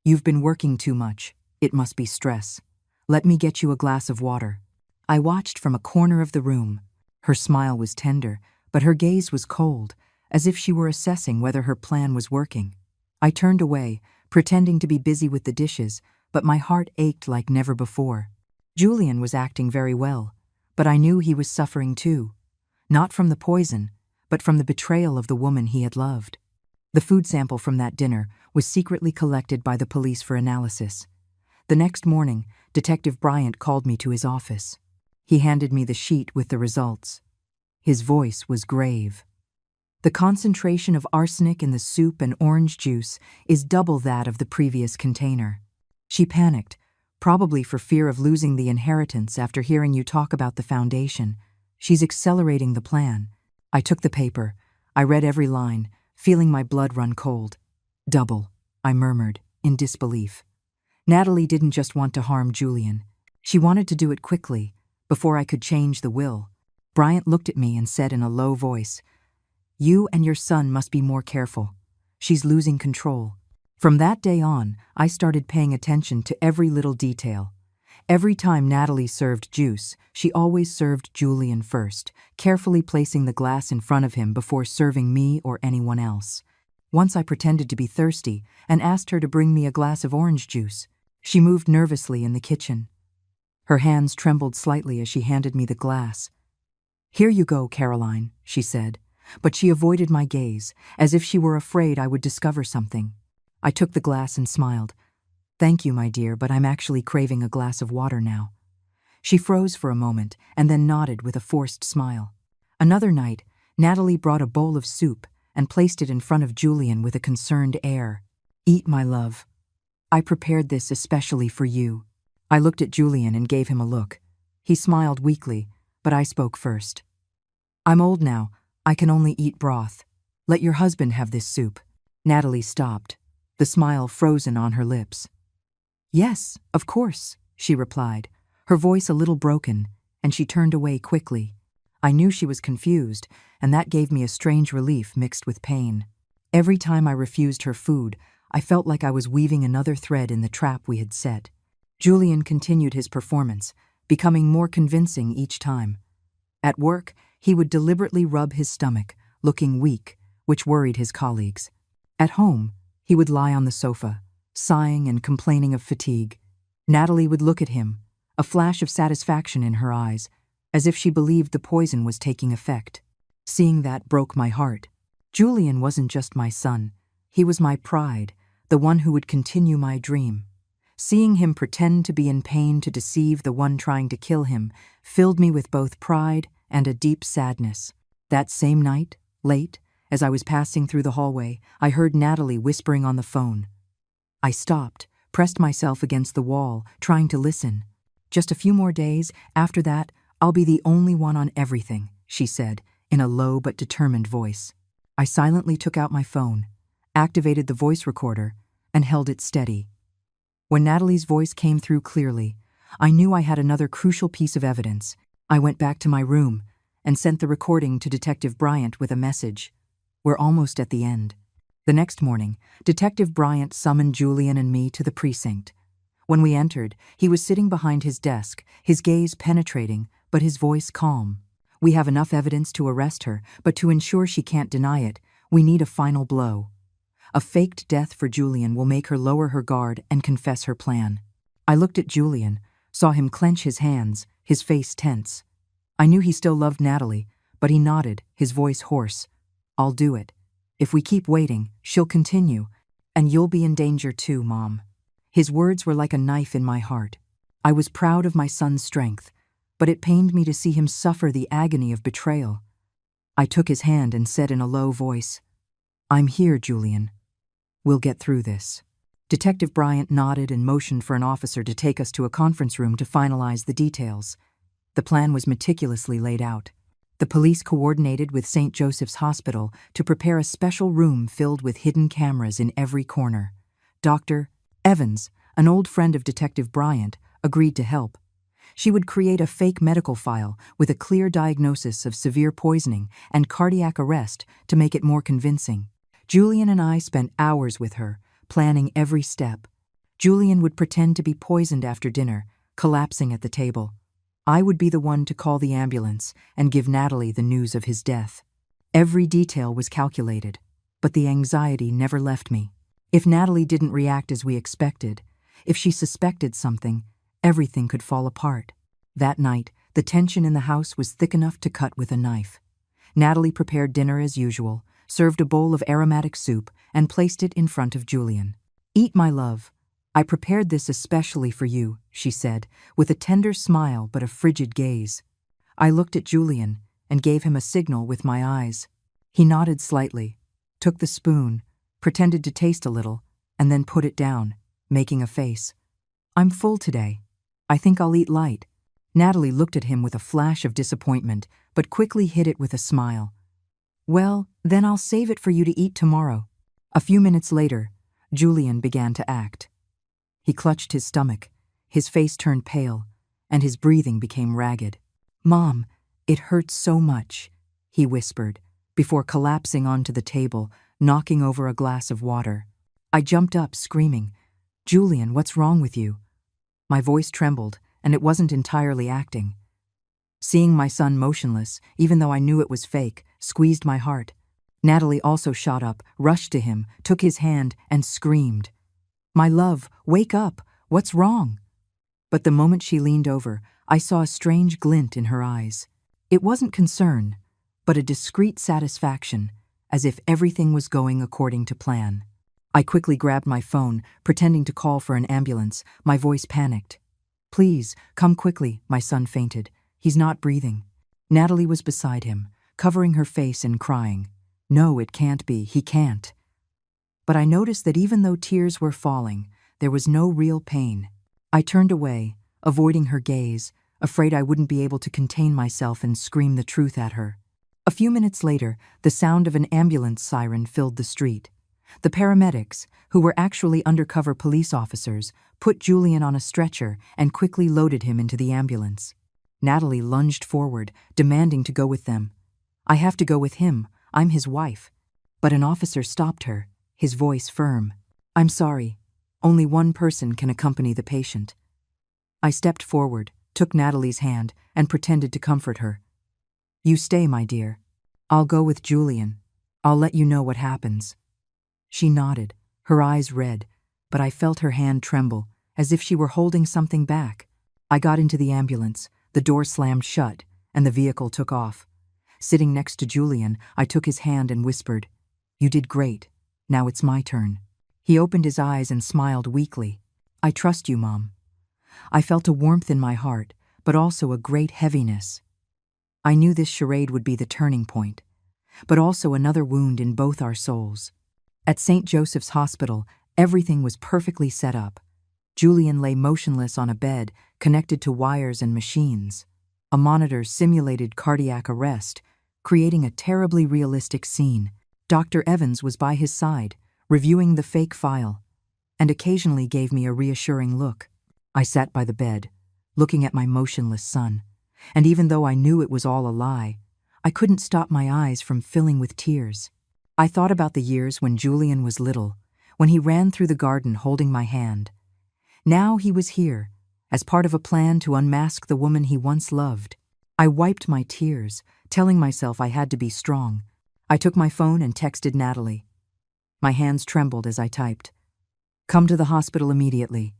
"You've been working too much. It must be stress. Let me get you a glass of water." I watched from a corner of the room. Her smile was tender, but her gaze was cold, as if she were assessing whether her plan was working. I turned away, pretending to be busy with the dishes, but my heart ached like never before. Julian was acting very well, but I knew he was suffering too. Not from the poison, but from the betrayal of the woman he had loved. The food sample from that dinner was secretly collected by the police for analysis. The next morning, Detective Bryant called me to his office. He handed me the sheet with the results. His voice was grave. "The concentration of arsenic in the soup and orange juice is double that of the previous container." She panicked, probably for fear of losing the inheritance after hearing you talk about the foundation. "She's accelerating the plan." I took the paper. I read every line, feeling my blood run cold. "Double," I murmured, in disbelief. Natalie didn't just want to harm Julian. She wanted to do it quickly, before I could change the will. Bryant looked at me and said in a low voice, "You and your son must be more careful. She's losing control." From that day on, I started paying attention to every little detail. Every time Natalie served juice, she always served Julian first, carefully placing the glass in front of him before serving me or anyone else. Once I pretended to be thirsty and asked her to bring me a glass of orange juice. She moved nervously in the kitchen. Her hands trembled slightly as she handed me the glass. "Here you go, Caroline," she said, but she avoided my gaze, as if she were afraid I would discover something. I took the glass and smiled. "Thank you, my dear, but I'm actually craving a glass of water now." She froze for a moment and then nodded with a forced smile. Another night, Natalie brought a bowl of soup and placed it in front of Julian with a concerned air. "Eat, my love. I prepared this especially for you." I looked at Julian and gave him a look. He smiled weakly, but I spoke first. "I'm old now. I can only eat broth. Let your husband have this soup." Natalie stopped, the smile frozen on her lips. "Yes, of course," she replied, her voice a little broken, and she turned away quickly. I knew she was confused, and that gave me a strange relief mixed with pain. Every time I refused her food, I felt like I was weaving another thread in the trap we had set. Julian continued his performance, becoming more convincing each time. At work, he would deliberately rub his stomach, looking weak, which worried his colleagues. At home, he would lie on the sofa, sighing and complaining of fatigue. Natalie would look at him, a flash of satisfaction in her eyes, as if she believed the poison was taking effect. Seeing that broke my heart. Julian wasn't just my son. He was my pride, the one who would continue my dream. Seeing him pretend to be in pain to deceive the one trying to kill him filled me with both pride and a deep sadness. That same night, late, as I was passing through the hallway, I heard Natalie whispering on the phone. I stopped, pressed myself against the wall, trying to listen. "Just a few more days, after that, I'll be the only one on everything," she said, in a low but determined voice. I silently took out my phone, activated the voice recorder, and held it steady. When Natalie's voice came through clearly, I knew I had another crucial piece of evidence. I went back to my room and sent the recording to Detective Bryant with a message. "We're almost at the end." The next morning, Detective Bryant summoned Julian and me to the precinct. When we entered, he was sitting behind his desk, his gaze penetrating, but his voice calm. "We have enough evidence to arrest her, but to ensure she can't deny it, we need a final blow. A faked death for Julian will make her lower her guard and confess her plan." I looked at Julian, saw him clench his hands, his face tense. I knew he still loved Natalie, but he nodded, his voice hoarse. "I'll do it. If we keep waiting, she'll continue, and you'll be in danger too, Mom." His words were like a knife in my heart. I was proud of my son's strength, but it pained me to see him suffer the agony of betrayal. I took his hand and said in a low voice, "I'm here, Julian. We'll get through this." Detective Bryant nodded and motioned for an officer to take us to a conference room to finalize the details. The plan was meticulously laid out. The police coordinated with St. Joseph's Hospital to prepare a special room filled with hidden cameras in every corner. Dr. Evans, an old friend of Detective Bryant, agreed to help. She would create a fake medical file with a clear diagnosis of severe poisoning and cardiac arrest to make it more convincing. Julian and I spent hours with her, planning every step. Julian would pretend to be poisoned after dinner, collapsing at the table. I would be the one to call the ambulance and give Natalie the news of his death. Every detail was calculated, but the anxiety never left me. If Natalie didn't react as we expected, if she suspected something, everything could fall apart. That night, the tension in the house was thick enough to cut with a knife. Natalie prepared dinner as usual, served a bowl of aromatic soup, and placed it in front of Julian. "Eat, my love. I prepared this especially for you," she said, with a tender smile but a frigid gaze. I looked at Julian and gave him a signal with my eyes. He nodded slightly, took the spoon, pretended to taste a little, and then put it down, making a face. "I'm full today. I think I'll eat light." Natalie looked at him with a flash of disappointment, but quickly hid it with a smile. "Well, then I'll save it for you to eat tomorrow." A few minutes later, Julian began to act. He clutched his stomach, his face turned pale, and his breathing became ragged. "Mom, "It hurts so much," he whispered, before collapsing onto the table, knocking over a glass of water. I jumped up, screaming, "Julian, what's wrong with you?" My voice trembled, and it wasn't entirely acting. Seeing my son motionless, even though I knew it was fake, squeezed my heart. Natalie also shot up, rushed to him, took his hand, and screamed, "My love, wake up! What's wrong?" But the moment she leaned over, I saw a strange glint in her eyes. It wasn't concern, but a discreet satisfaction, as if everything was going according to plan. I quickly grabbed my phone, pretending to call for an ambulance, my voice panicked. "Please, come quickly," my son fainted. "He's not breathing." Natalie was beside him, covering her face and crying. "No, it can't be, he can't." But I noticed that even though tears were falling, there was no real pain. I turned away, avoiding her gaze, afraid I wouldn't be able to contain myself and scream the truth at her. A few minutes later, the sound of an ambulance siren filled the street. The paramedics, who were actually undercover police officers, put Julian on a stretcher and quickly loaded him into the ambulance. Natalie lunged forward, demanding to go with them. "I have to go with him. I'm his wife." But an officer stopped her, his voice firm. "I'm sorry. Only one person can accompany the patient." I stepped forward, took Natalie's hand, and pretended to comfort her. "You stay, my dear. I'll go with Julian. I'll let you know what happens." She nodded, her eyes red, but I felt her hand tremble, as if she were holding something back. I got into the ambulance, the door slammed shut, and the vehicle took off. Sitting next to Julian, I took his hand and whispered, "You did great. Now it's my turn." He opened his eyes and smiled weakly. "I trust you, Mom." I felt a warmth in my heart, but also a great heaviness. I knew this charade would be the turning point, but also another wound in both our souls. At St. Joseph's Hospital, everything was perfectly set up. Julian lay motionless on a bed, connected to wires and machines. A monitor simulated cardiac arrest, creating a terribly realistic scene. Dr. Evans was by his side, reviewing the fake file, and occasionally gave me a reassuring look. I sat by the bed, looking at my motionless son, and even though I knew it was all a lie, I couldn't stop my eyes from filling with tears. I thought about the years when Julian was little, when he ran through the garden holding my hand. Now he was here, as part of a plan to unmask the woman he once loved. I wiped my tears, telling myself I had to be strong. I took my phone and texted Natalie. My hands trembled as I typed, "Come to the hospital immediately."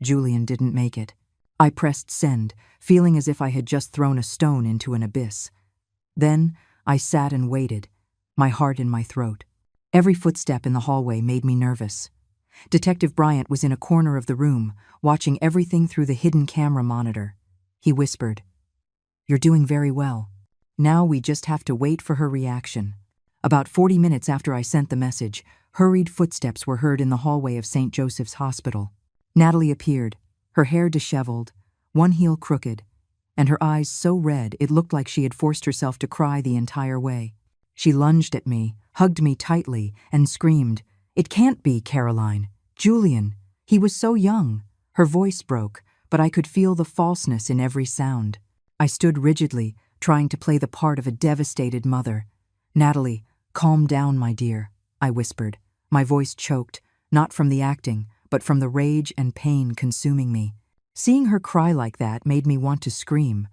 Julian didn't make it. I pressed send, feeling as if I had just thrown a stone into an abyss. Then I sat and waited, my heart in my throat. Every footstep in the hallway made me nervous. Detective Bryant was in a corner of the room, watching everything through the hidden camera monitor. He whispered, "You're doing very well. Now we just have to wait for her reaction." About 40 minutes after I sent the message, hurried footsteps were heard in the hallway of St. Joseph's Hospital. Natalie appeared, her hair disheveled, one heel crooked, and her eyes so red it looked like she had forced herself to cry the entire way. She lunged at me, hugged me tightly, and screamed, "It can't be, Caroline. Julian, he was so young." Her voice broke, but I could feel the falseness in every sound. I stood rigidly, trying to play the part of a devastated mother. "Natalie, calm down, my dear," I whispered, my voice choked, not from the acting, but from the rage and pain consuming me. Seeing her cry like that made me want to scream,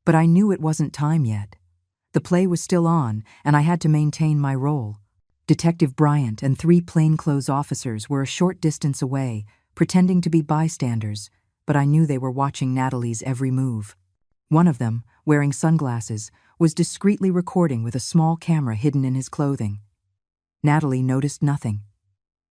but I knew it wasn't time yet. The play was still on, and I had to maintain my role. Detective Bryant and 3 plainclothes officers were a short distance away, pretending to be bystanders, but I knew they were watching Natalie's every move. One of them, wearing sunglasses, was discreetly recording with a small camera hidden in his clothing. Natalie noticed nothing.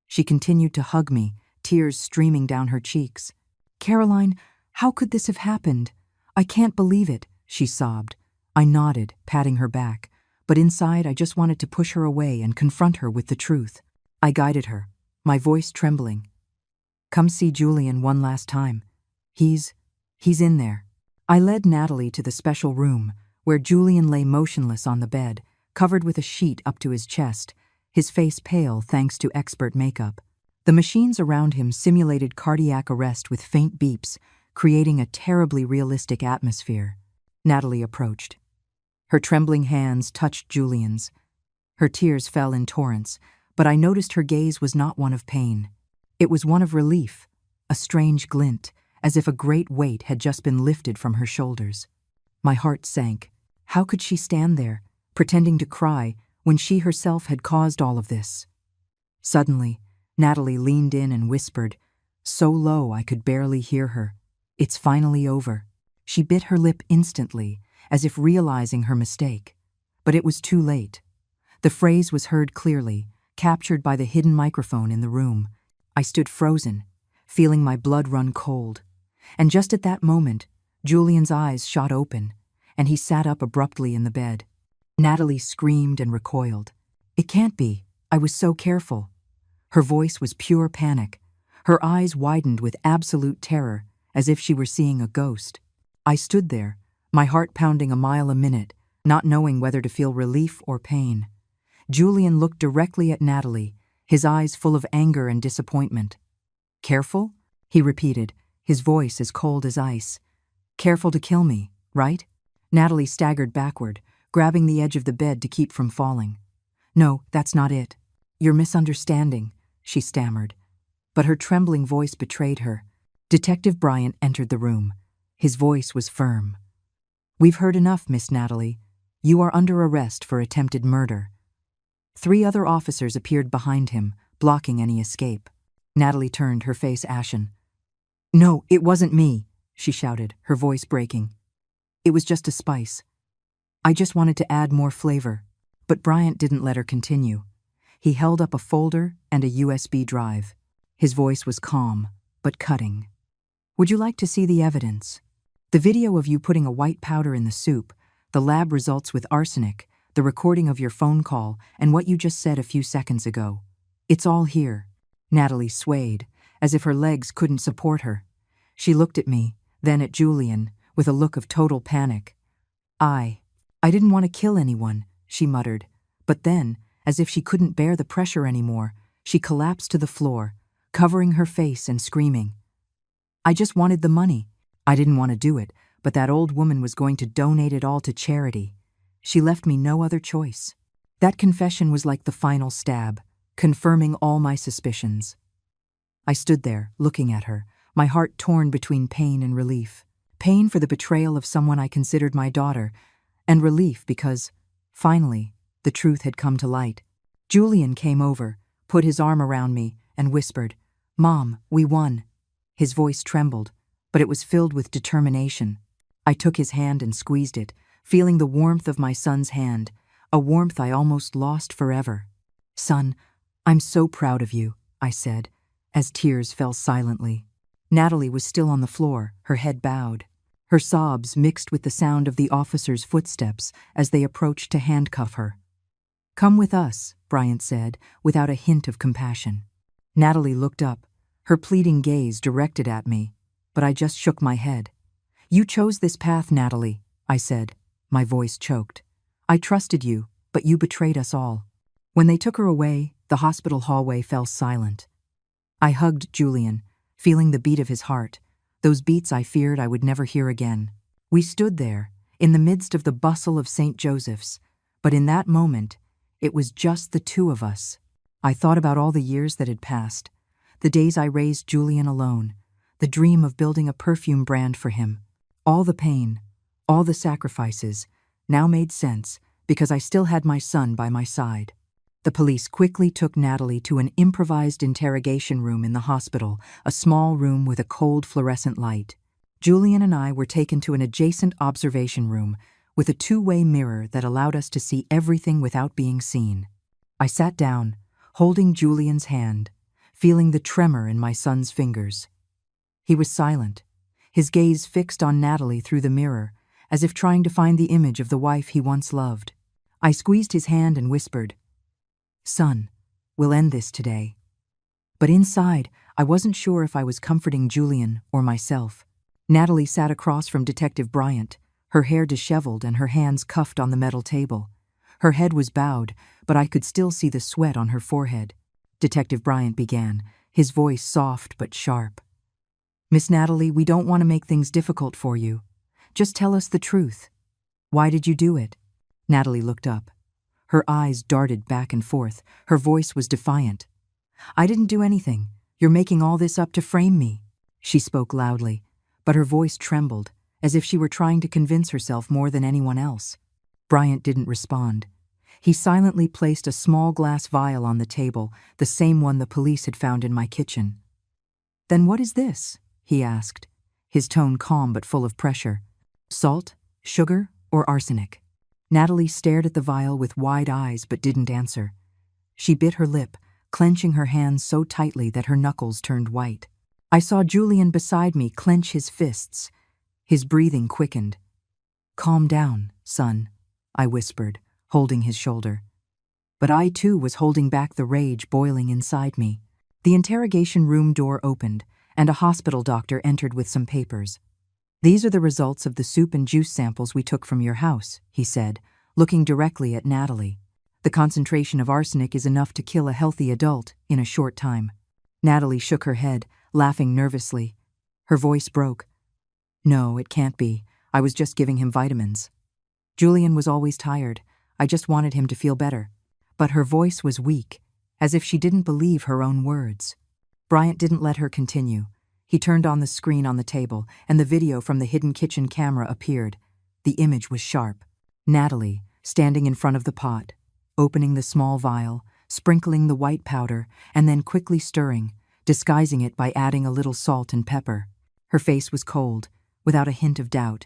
She continued to hug me, tears streaming down her cheeks. "Caroline, how could this have happened? I can't believe it," she sobbed. I nodded, patting her back, but inside I just wanted to push her away and confront her with the truth. I guided her, my voice trembling. "Come see Julian one last time. He's in there." I led Natalie to the special room, where Julian lay motionless on the bed, covered with a sheet up to his chest, his face pale thanks to expert makeup. The machines around him simulated cardiac arrest with faint beeps, creating a terribly realistic atmosphere. Natalie approached. Her trembling hands touched Julian's. Her tears fell in torrents, but I noticed her gaze was not one of pain. It was one of relief, a strange glint, as if a great weight had just been lifted from her shoulders. My heart sank. How could she stand there, pretending to cry, when she herself had caused all of this? Suddenly, Natalie leaned in and whispered, so low I could barely hear her, "It's finally over." She bit her lip instantly, as if realizing her mistake. But it was too late. The phrase was heard clearly, captured by the hidden microphone in the room. I stood frozen, feeling my blood run cold. And just at that moment, Julian's eyes shot open, and he sat up abruptly in the bed. Natalie screamed and recoiled. "It can't be. I was so careful." Her voice was pure panic. Her eyes widened with absolute terror, as if she were seeing a ghost. I stood there, my heart pounding a mile a minute, not knowing whether to feel relief or pain. Julian looked directly at Natalie, his eyes full of anger and disappointment. "Careful?" he repeated, his voice as cold as ice. "Careful to kill me, right?" Natalie staggered backward, grabbing the edge of the bed to keep from falling. "No, that's not it. You're misunderstanding," she stammered. But her trembling voice betrayed her. Detective Bryant entered the room. His voice was firm. "We've heard enough, Miss Natalie. You are under arrest for attempted murder." 3 other officers appeared behind him, blocking any escape. Natalie turned, her face ashen. "No, it wasn't me," she shouted, her voice breaking. "It was just a spice. I just wanted to add more flavor." But Bryant didn't let her continue. He held up a folder and a USB drive. His voice was calm, but cutting. "Would you like to see the evidence? The video of you putting a white powder in the soup, the lab results with arsenic, the recording of your phone call, and what you just said a few seconds ago. It's all here." Natalie swayed, as if her legs couldn't support her. She looked at me, then at Julian, with a look of total panic. I didn't want to kill anyone," she muttered. But then, as if she couldn't bear the pressure anymore, she collapsed to the floor, covering her face and screaming. "I just wanted the money. I didn't want to do it, but that old woman was going to donate it all to charity. She left me no other choice." That confession was like the final stab, confirming all my suspicions. I stood there, looking at her, my heart torn between pain and relief. Pain for the betrayal of someone I considered my daughter, and relief because, finally, the truth had come to light. Julian came over, put his arm around me, and whispered, "Mom, we won." His voice trembled, but it was filled with determination. I took his hand and squeezed it, feeling the warmth of my son's hand, a warmth I almost lost forever. "Son, I'm so proud of you," I said, as tears fell silently. Natalie was still on the floor, her head bowed. Her sobs mixed with the sound of the officers' footsteps as they approached to handcuff her. "Come with us," Bryant said, without a hint of compassion. Natalie looked up, her pleading gaze directed at me, but I just shook my head. "You chose this path, Natalie," I said, my voice choked. "I trusted you, but you betrayed us all." When they took her away, the hospital hallway fell silent. I hugged Julian, feeling the beat of his heart, those beats I feared I would never hear again. We stood there, in the midst of the bustle of St. Joseph's, but in that moment, it was just the 2 of us. I thought about all the years that had passed, the days I raised Julian alone, the dream of building a perfume brand for him. All the pain, all the sacrifices, now made sense because I still had my son by my side. The police quickly took Natalie to an improvised interrogation room in the hospital, a small room with a cold fluorescent light. Julian and I were taken to an adjacent observation room with a 2-way mirror that allowed us to see everything without being seen. I sat down, holding Julian's hand, feeling the tremor in my son's fingers. He was silent, his gaze fixed on Natalie through the mirror, as if trying to find the image of the wife he once loved. I squeezed his hand and whispered, "Son, we'll end this today." But inside, I wasn't sure if I was comforting Julian or myself. Natalie sat across from Detective Bryant, her hair disheveled and her hands cuffed on the metal table. Her head was bowed, but I could still see the sweat on her forehead. Detective Bryant began, his voice soft but sharp. "Miss Natalie, we don't want to make things difficult for you. Just tell us the truth. Why did you do it?" Natalie looked up. Her eyes darted back and forth. Her voice was defiant. "I didn't do anything. You're making all this up to frame me." She spoke loudly, but her voice trembled, as if she were trying to convince herself more than anyone else. Bryant didn't respond. He silently placed a small glass vial on the table, the same one the police had found in my kitchen. "Then what is this?" he asked, his tone calm but full of pressure. "Salt, sugar, or arsenic?" Natalie stared at the vial with wide eyes but didn't answer. She bit her lip, clenching her hands so tightly that her knuckles turned white. I saw Julian beside me clench his fists. His breathing quickened. "Calm down, son," I whispered, holding his shoulder. But I too was holding back the rage boiling inside me. The interrogation room door opened, and a hospital doctor entered with some papers. "These are the results of the soup and juice samples we took from your house," he said, looking directly at Natalie. "The concentration of arsenic is enough to kill a healthy adult in a short time." Natalie shook her head, laughing nervously. Her voice broke. "No, it can't be. I was just giving him vitamins. Julian was always tired. I just wanted him to feel better." But her voice was weak, as if she didn't believe her own words. Bryant didn't let her continue. He turned on the screen on the table, and the video from the hidden kitchen camera appeared. The image was sharp. Natalie, standing in front of the pot, opening the small vial, sprinkling the white powder, and then quickly stirring, disguising it by adding a little salt and pepper. Her face was cold, without a hint of doubt.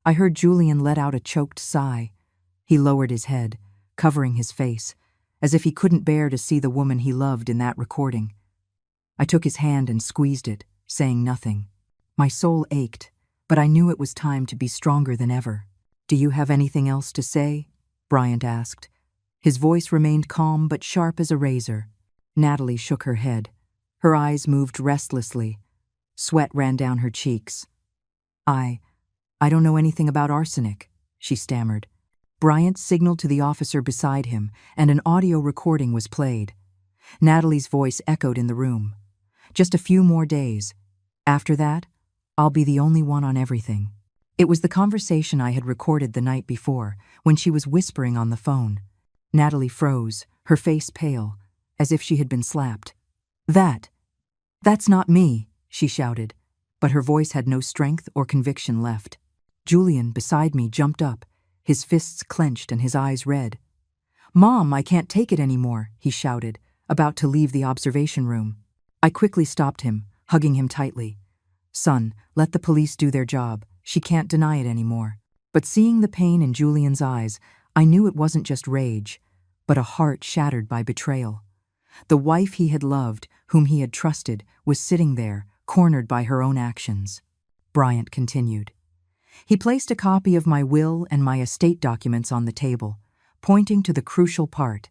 I heard Julian let out a choked sigh. He lowered his head, covering his face, as if he couldn't bear to see the woman he loved in that recording. I took his hand and squeezed it, saying nothing. My soul ached, but I knew it was time to be stronger than ever. "Do you have anything else to say?" Bryant asked. His voice remained calm but sharp as a razor. Natalie shook her head. Her eyes moved restlessly. Sweat ran down her cheeks. I don't know anything about arsenic," she stammered. Bryant signaled to the officer beside him, and an audio recording was played. Natalie's voice echoed in the room. "Just a few more days. After that, I'll be the only one on everything." It was the conversation I had recorded the night before, when she was whispering on the phone. Natalie froze, her face pale, as if she had been slapped. That's not me," she shouted, but her voice had no strength or conviction left. Julian, beside me, jumped up, his fists clenched and his eyes red. "Mom, I can't take it anymore," he shouted, about to leave the observation room. I quickly stopped him, hugging him tightly. "Son, let the police do their job. She can't deny it anymore." But seeing the pain in Julian's eyes, I knew it wasn't just rage, but a heart shattered by betrayal. The wife he had loved, whom he had trusted, was sitting there, cornered by her own actions. Bryant continued. He placed a copy of my will and my estate documents on the table, pointing to the crucial part.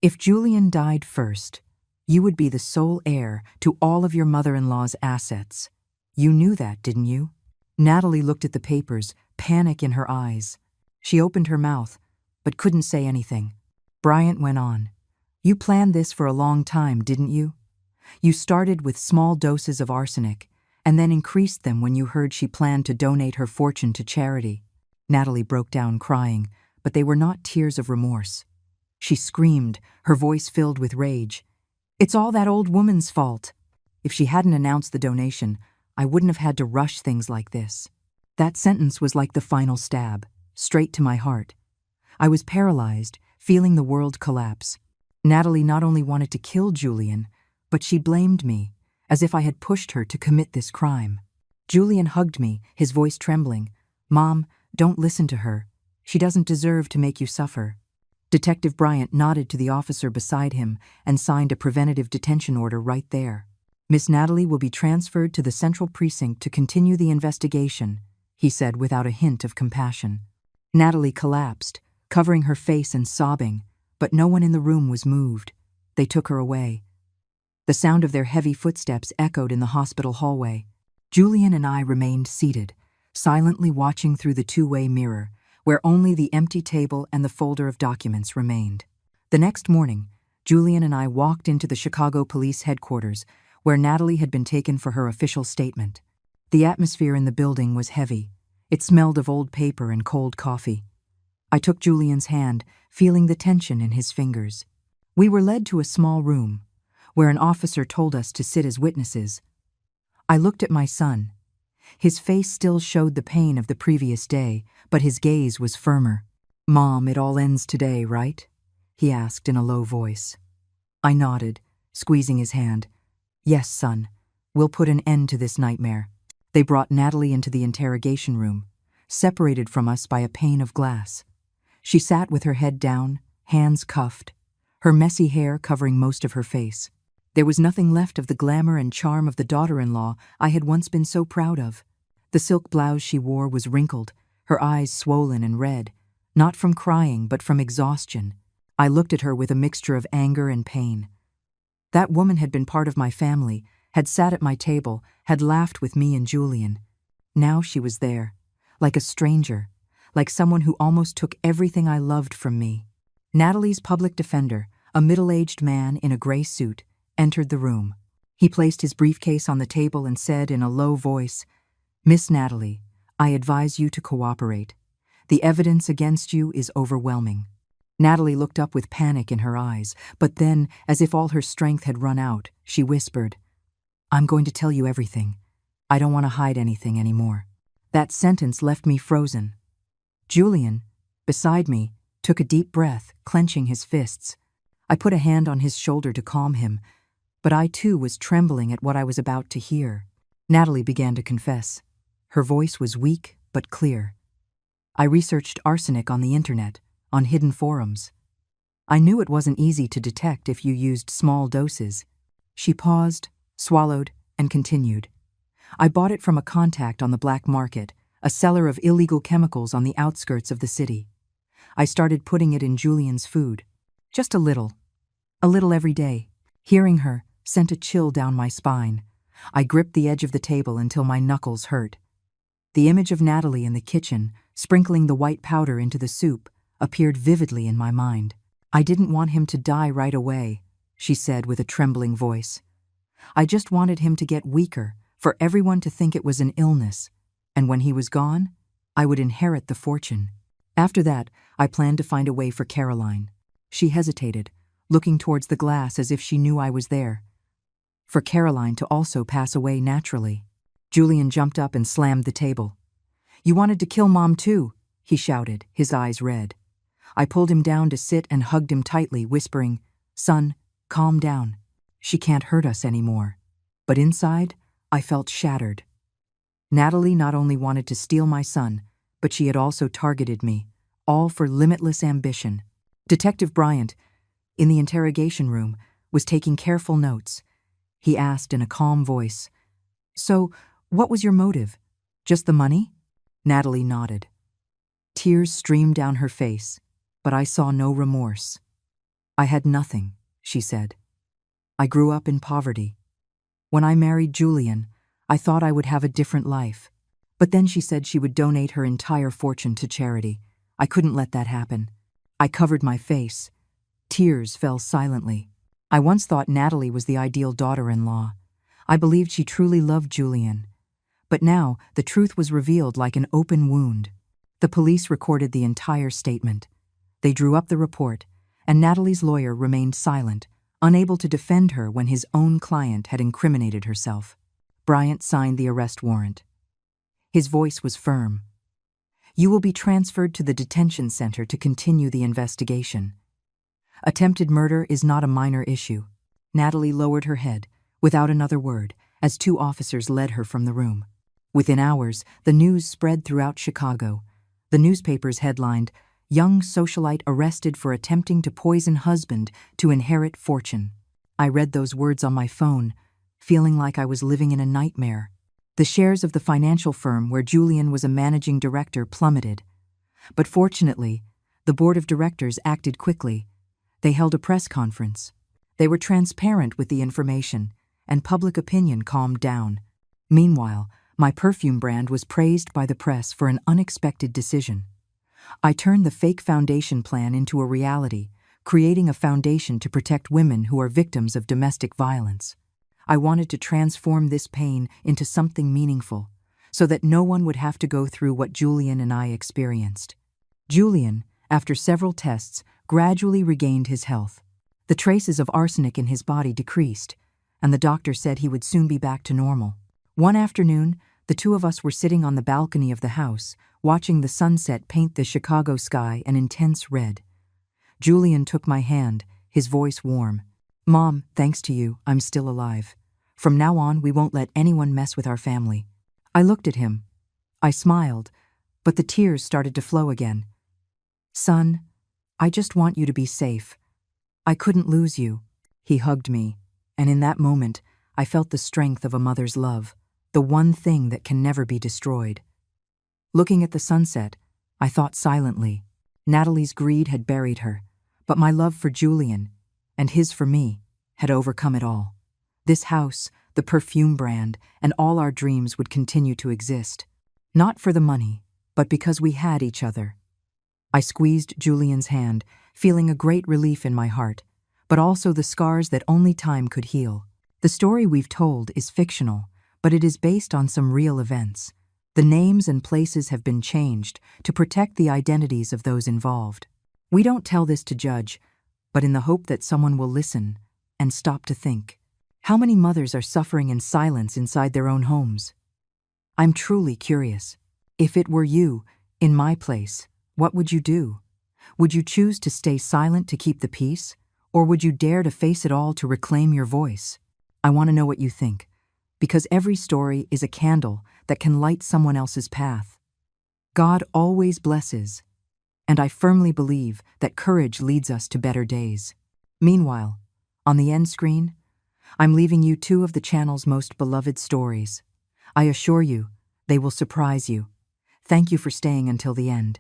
"If Julian died first, you would be the sole heir to all of your mother-in-law's assets. You knew that, didn't you?" Natalie looked at the papers, panic in her eyes. She opened her mouth, but couldn't say anything. Bryant went on. "You planned this for a long time, didn't you? You started with small doses of arsenic, and then increased them when you heard she planned to donate her fortune to charity." Natalie broke down crying, but they were not tears of remorse. She screamed, her voice filled with rage. "It's all that old woman's fault. If she hadn't announced the donation, I wouldn't have had to rush things like this." That sentence was like the final stab, straight to my heart. I was paralyzed, feeling the world collapse. Natalie not only wanted to kill Julian, but she blamed me, as if I had pushed her to commit this crime. Julian hugged me, his voice trembling. "Mom, don't listen to her. She doesn't deserve to make you suffer." Detective Bryant nodded to the officer beside him and signed a preventative detention order right there. "Miss Natalie will be transferred to the Central Precinct to continue the investigation," he said without a hint of compassion. Natalie collapsed, covering her face and sobbing, but no one in the room was moved. They took her away. The sound of their heavy footsteps echoed in the hospital hallway. Julian and I remained seated, silently watching through the two-way mirror, where only the empty table and the folder of documents remained. The next morning, Julian and I walked into the Chicago Police Headquarters, where Natalie had been taken for her official statement. The atmosphere in the building was heavy. It smelled of old paper and cold coffee. I took Julian's hand, feeling the tension in his fingers. We were led to a small room, where an officer told us to sit as witnesses. I looked at my son. His face still showed the pain of the previous day, but his gaze was firmer. "Mom, it all ends today, right?" he asked in a low voice. I nodded, squeezing his hand. "Yes, son. We'll put an end to this nightmare." They brought Natalie into the interrogation room, separated from us by a pane of glass. She sat with her head down, hands cuffed, her messy hair covering most of her face. There was nothing left of the glamour and charm of the daughter-in-law I had once been so proud of. The silk blouse she wore was wrinkled, her eyes swollen and red, not from crying but from exhaustion. I looked at her with a mixture of anger and pain. That woman had been part of my family, had sat at my table, had laughed with me and Julian. Now she was there, like a stranger, like someone who almost took everything I loved from me. Natalie's public defender, a middle-aged man in a gray suit, entered the room. He placed his briefcase on the table and said in a low voice, "Miss Natalie, I advise you to cooperate. The evidence against you is overwhelming." Natalie looked up with panic in her eyes, but then, as if all her strength had run out, she whispered, "I'm going to tell you everything. I don't want to hide anything anymore." That sentence left me frozen. Julian, beside me, took a deep breath, clenching his fists. I put a hand on his shoulder to calm him, but I too was trembling at what I was about to hear. Natalie began to confess. Her voice was weak but clear. "I researched arsenic on the internet, on hidden forums. I knew it wasn't easy to detect if you used small doses." She paused, swallowed, and continued. "I bought it from a contact on the black market, a seller of illegal chemicals on the outskirts of the city. I started putting it in Julian's food. Just a little every day." Hearing her sent a chill down my spine. I gripped the edge of the table until my knuckles hurt. The image of Natalie in the kitchen, sprinkling the white powder into the soup, appeared vividly in my mind. "I didn't want him to die right away," she said with a trembling voice. "I just wanted him to get weaker, for everyone to think it was an illness, and when he was gone, I would inherit the fortune. After that, I planned to find a way for Caroline." She hesitated, looking towards the glass as if she knew I was there. "For Caroline to also pass away naturally." Julian jumped up and slammed the table. "You wanted to kill Mom too," he shouted, his eyes red. I pulled him down to sit and hugged him tightly, whispering, "Son, calm down. She can't hurt us anymore." But inside, I felt shattered. Natalie not only wanted to steal my son, but she had also targeted me, all for limitless ambition. Detective Bryant, in the interrogation room, was taking careful notes. He asked in a calm voice, "So, what was your motive? Just the money?" Natalie nodded. Tears streamed down her face, but I saw no remorse. "I had nothing," she said. "I grew up in poverty. When I married Julian, I thought I would have a different life. But then she said she would donate her entire fortune to charity. I couldn't let that happen." I covered my face. Tears fell silently. I once thought Natalie was the ideal daughter-in-law. I believed she truly loved Julian. But now, the truth was revealed like an open wound. The police recorded the entire statement. They drew up the report, and Natalie's lawyer remained silent, unable to defend her when his own client had incriminated herself. Bryant signed the arrest warrant. His voice was firm. "You will be transferred to the detention center to continue the investigation. Attempted murder is not a minor issue." Natalie lowered her head, without another word, as two officers led her from the room. Within hours, the news spread throughout Chicago. The newspapers headlined, "Young socialite arrested for attempting to poison husband to inherit fortune." I read those words on my phone, feeling like I was living in a nightmare. The shares of the financial firm where Julian was a managing director plummeted. But fortunately, the board of directors acted quickly. They held a press conference. They were transparent with the information, and public opinion calmed down. Meanwhile, my perfume brand was praised by the press for an unexpected decision. I turned the fake foundation plan into a reality, creating a foundation to protect women who are victims of domestic violence. I wanted to transform this pain into something meaningful, so that no one would have to go through what Julian and I experienced. Julian, after several tests, gradually regained his health. The traces of arsenic in his body decreased, and the doctor said he would soon be back to normal. One afternoon, the two of us were sitting on the balcony of the house, watching the sunset paint the Chicago sky an intense red. Julian took my hand, his voice warm. "Mom, thanks to you, I'm still alive. From now on, we won't let anyone mess with our family." I looked at him. I smiled, but the tears started to flow again. "Son, I just want you to be safe. I couldn't lose you." He hugged me, and in that moment, I felt the strength of a mother's love, the one thing that can never be destroyed. Looking at the sunset, I thought silently. Natalie's greed had buried her, but my love for Julian, and his for me, had overcome it all. This house, the perfume brand, and all our dreams would continue to exist. Not for the money, but because we had each other. I squeezed Julian's hand, feeling a great relief in my heart, but also the scars that only time could heal. The story we've told is fictional, but it is based on some real events. The names and places have been changed to protect the identities of those involved. We don't tell this to judge, but in the hope that someone will listen and stop to think. How many mothers are suffering in silence inside their own homes? I'm truly curious. If it were you, in my place, what would you do? Would you choose to stay silent to keep the peace, or would you dare to face it all to reclaim your voice? I want to know what you think, because every story is a candle that can light someone else's path. God always blesses, and I firmly believe that courage leads us to better days. Meanwhile, on the end screen, I'm leaving you two of the channel's most beloved stories. I assure you, they will surprise you. Thank you for staying until the end.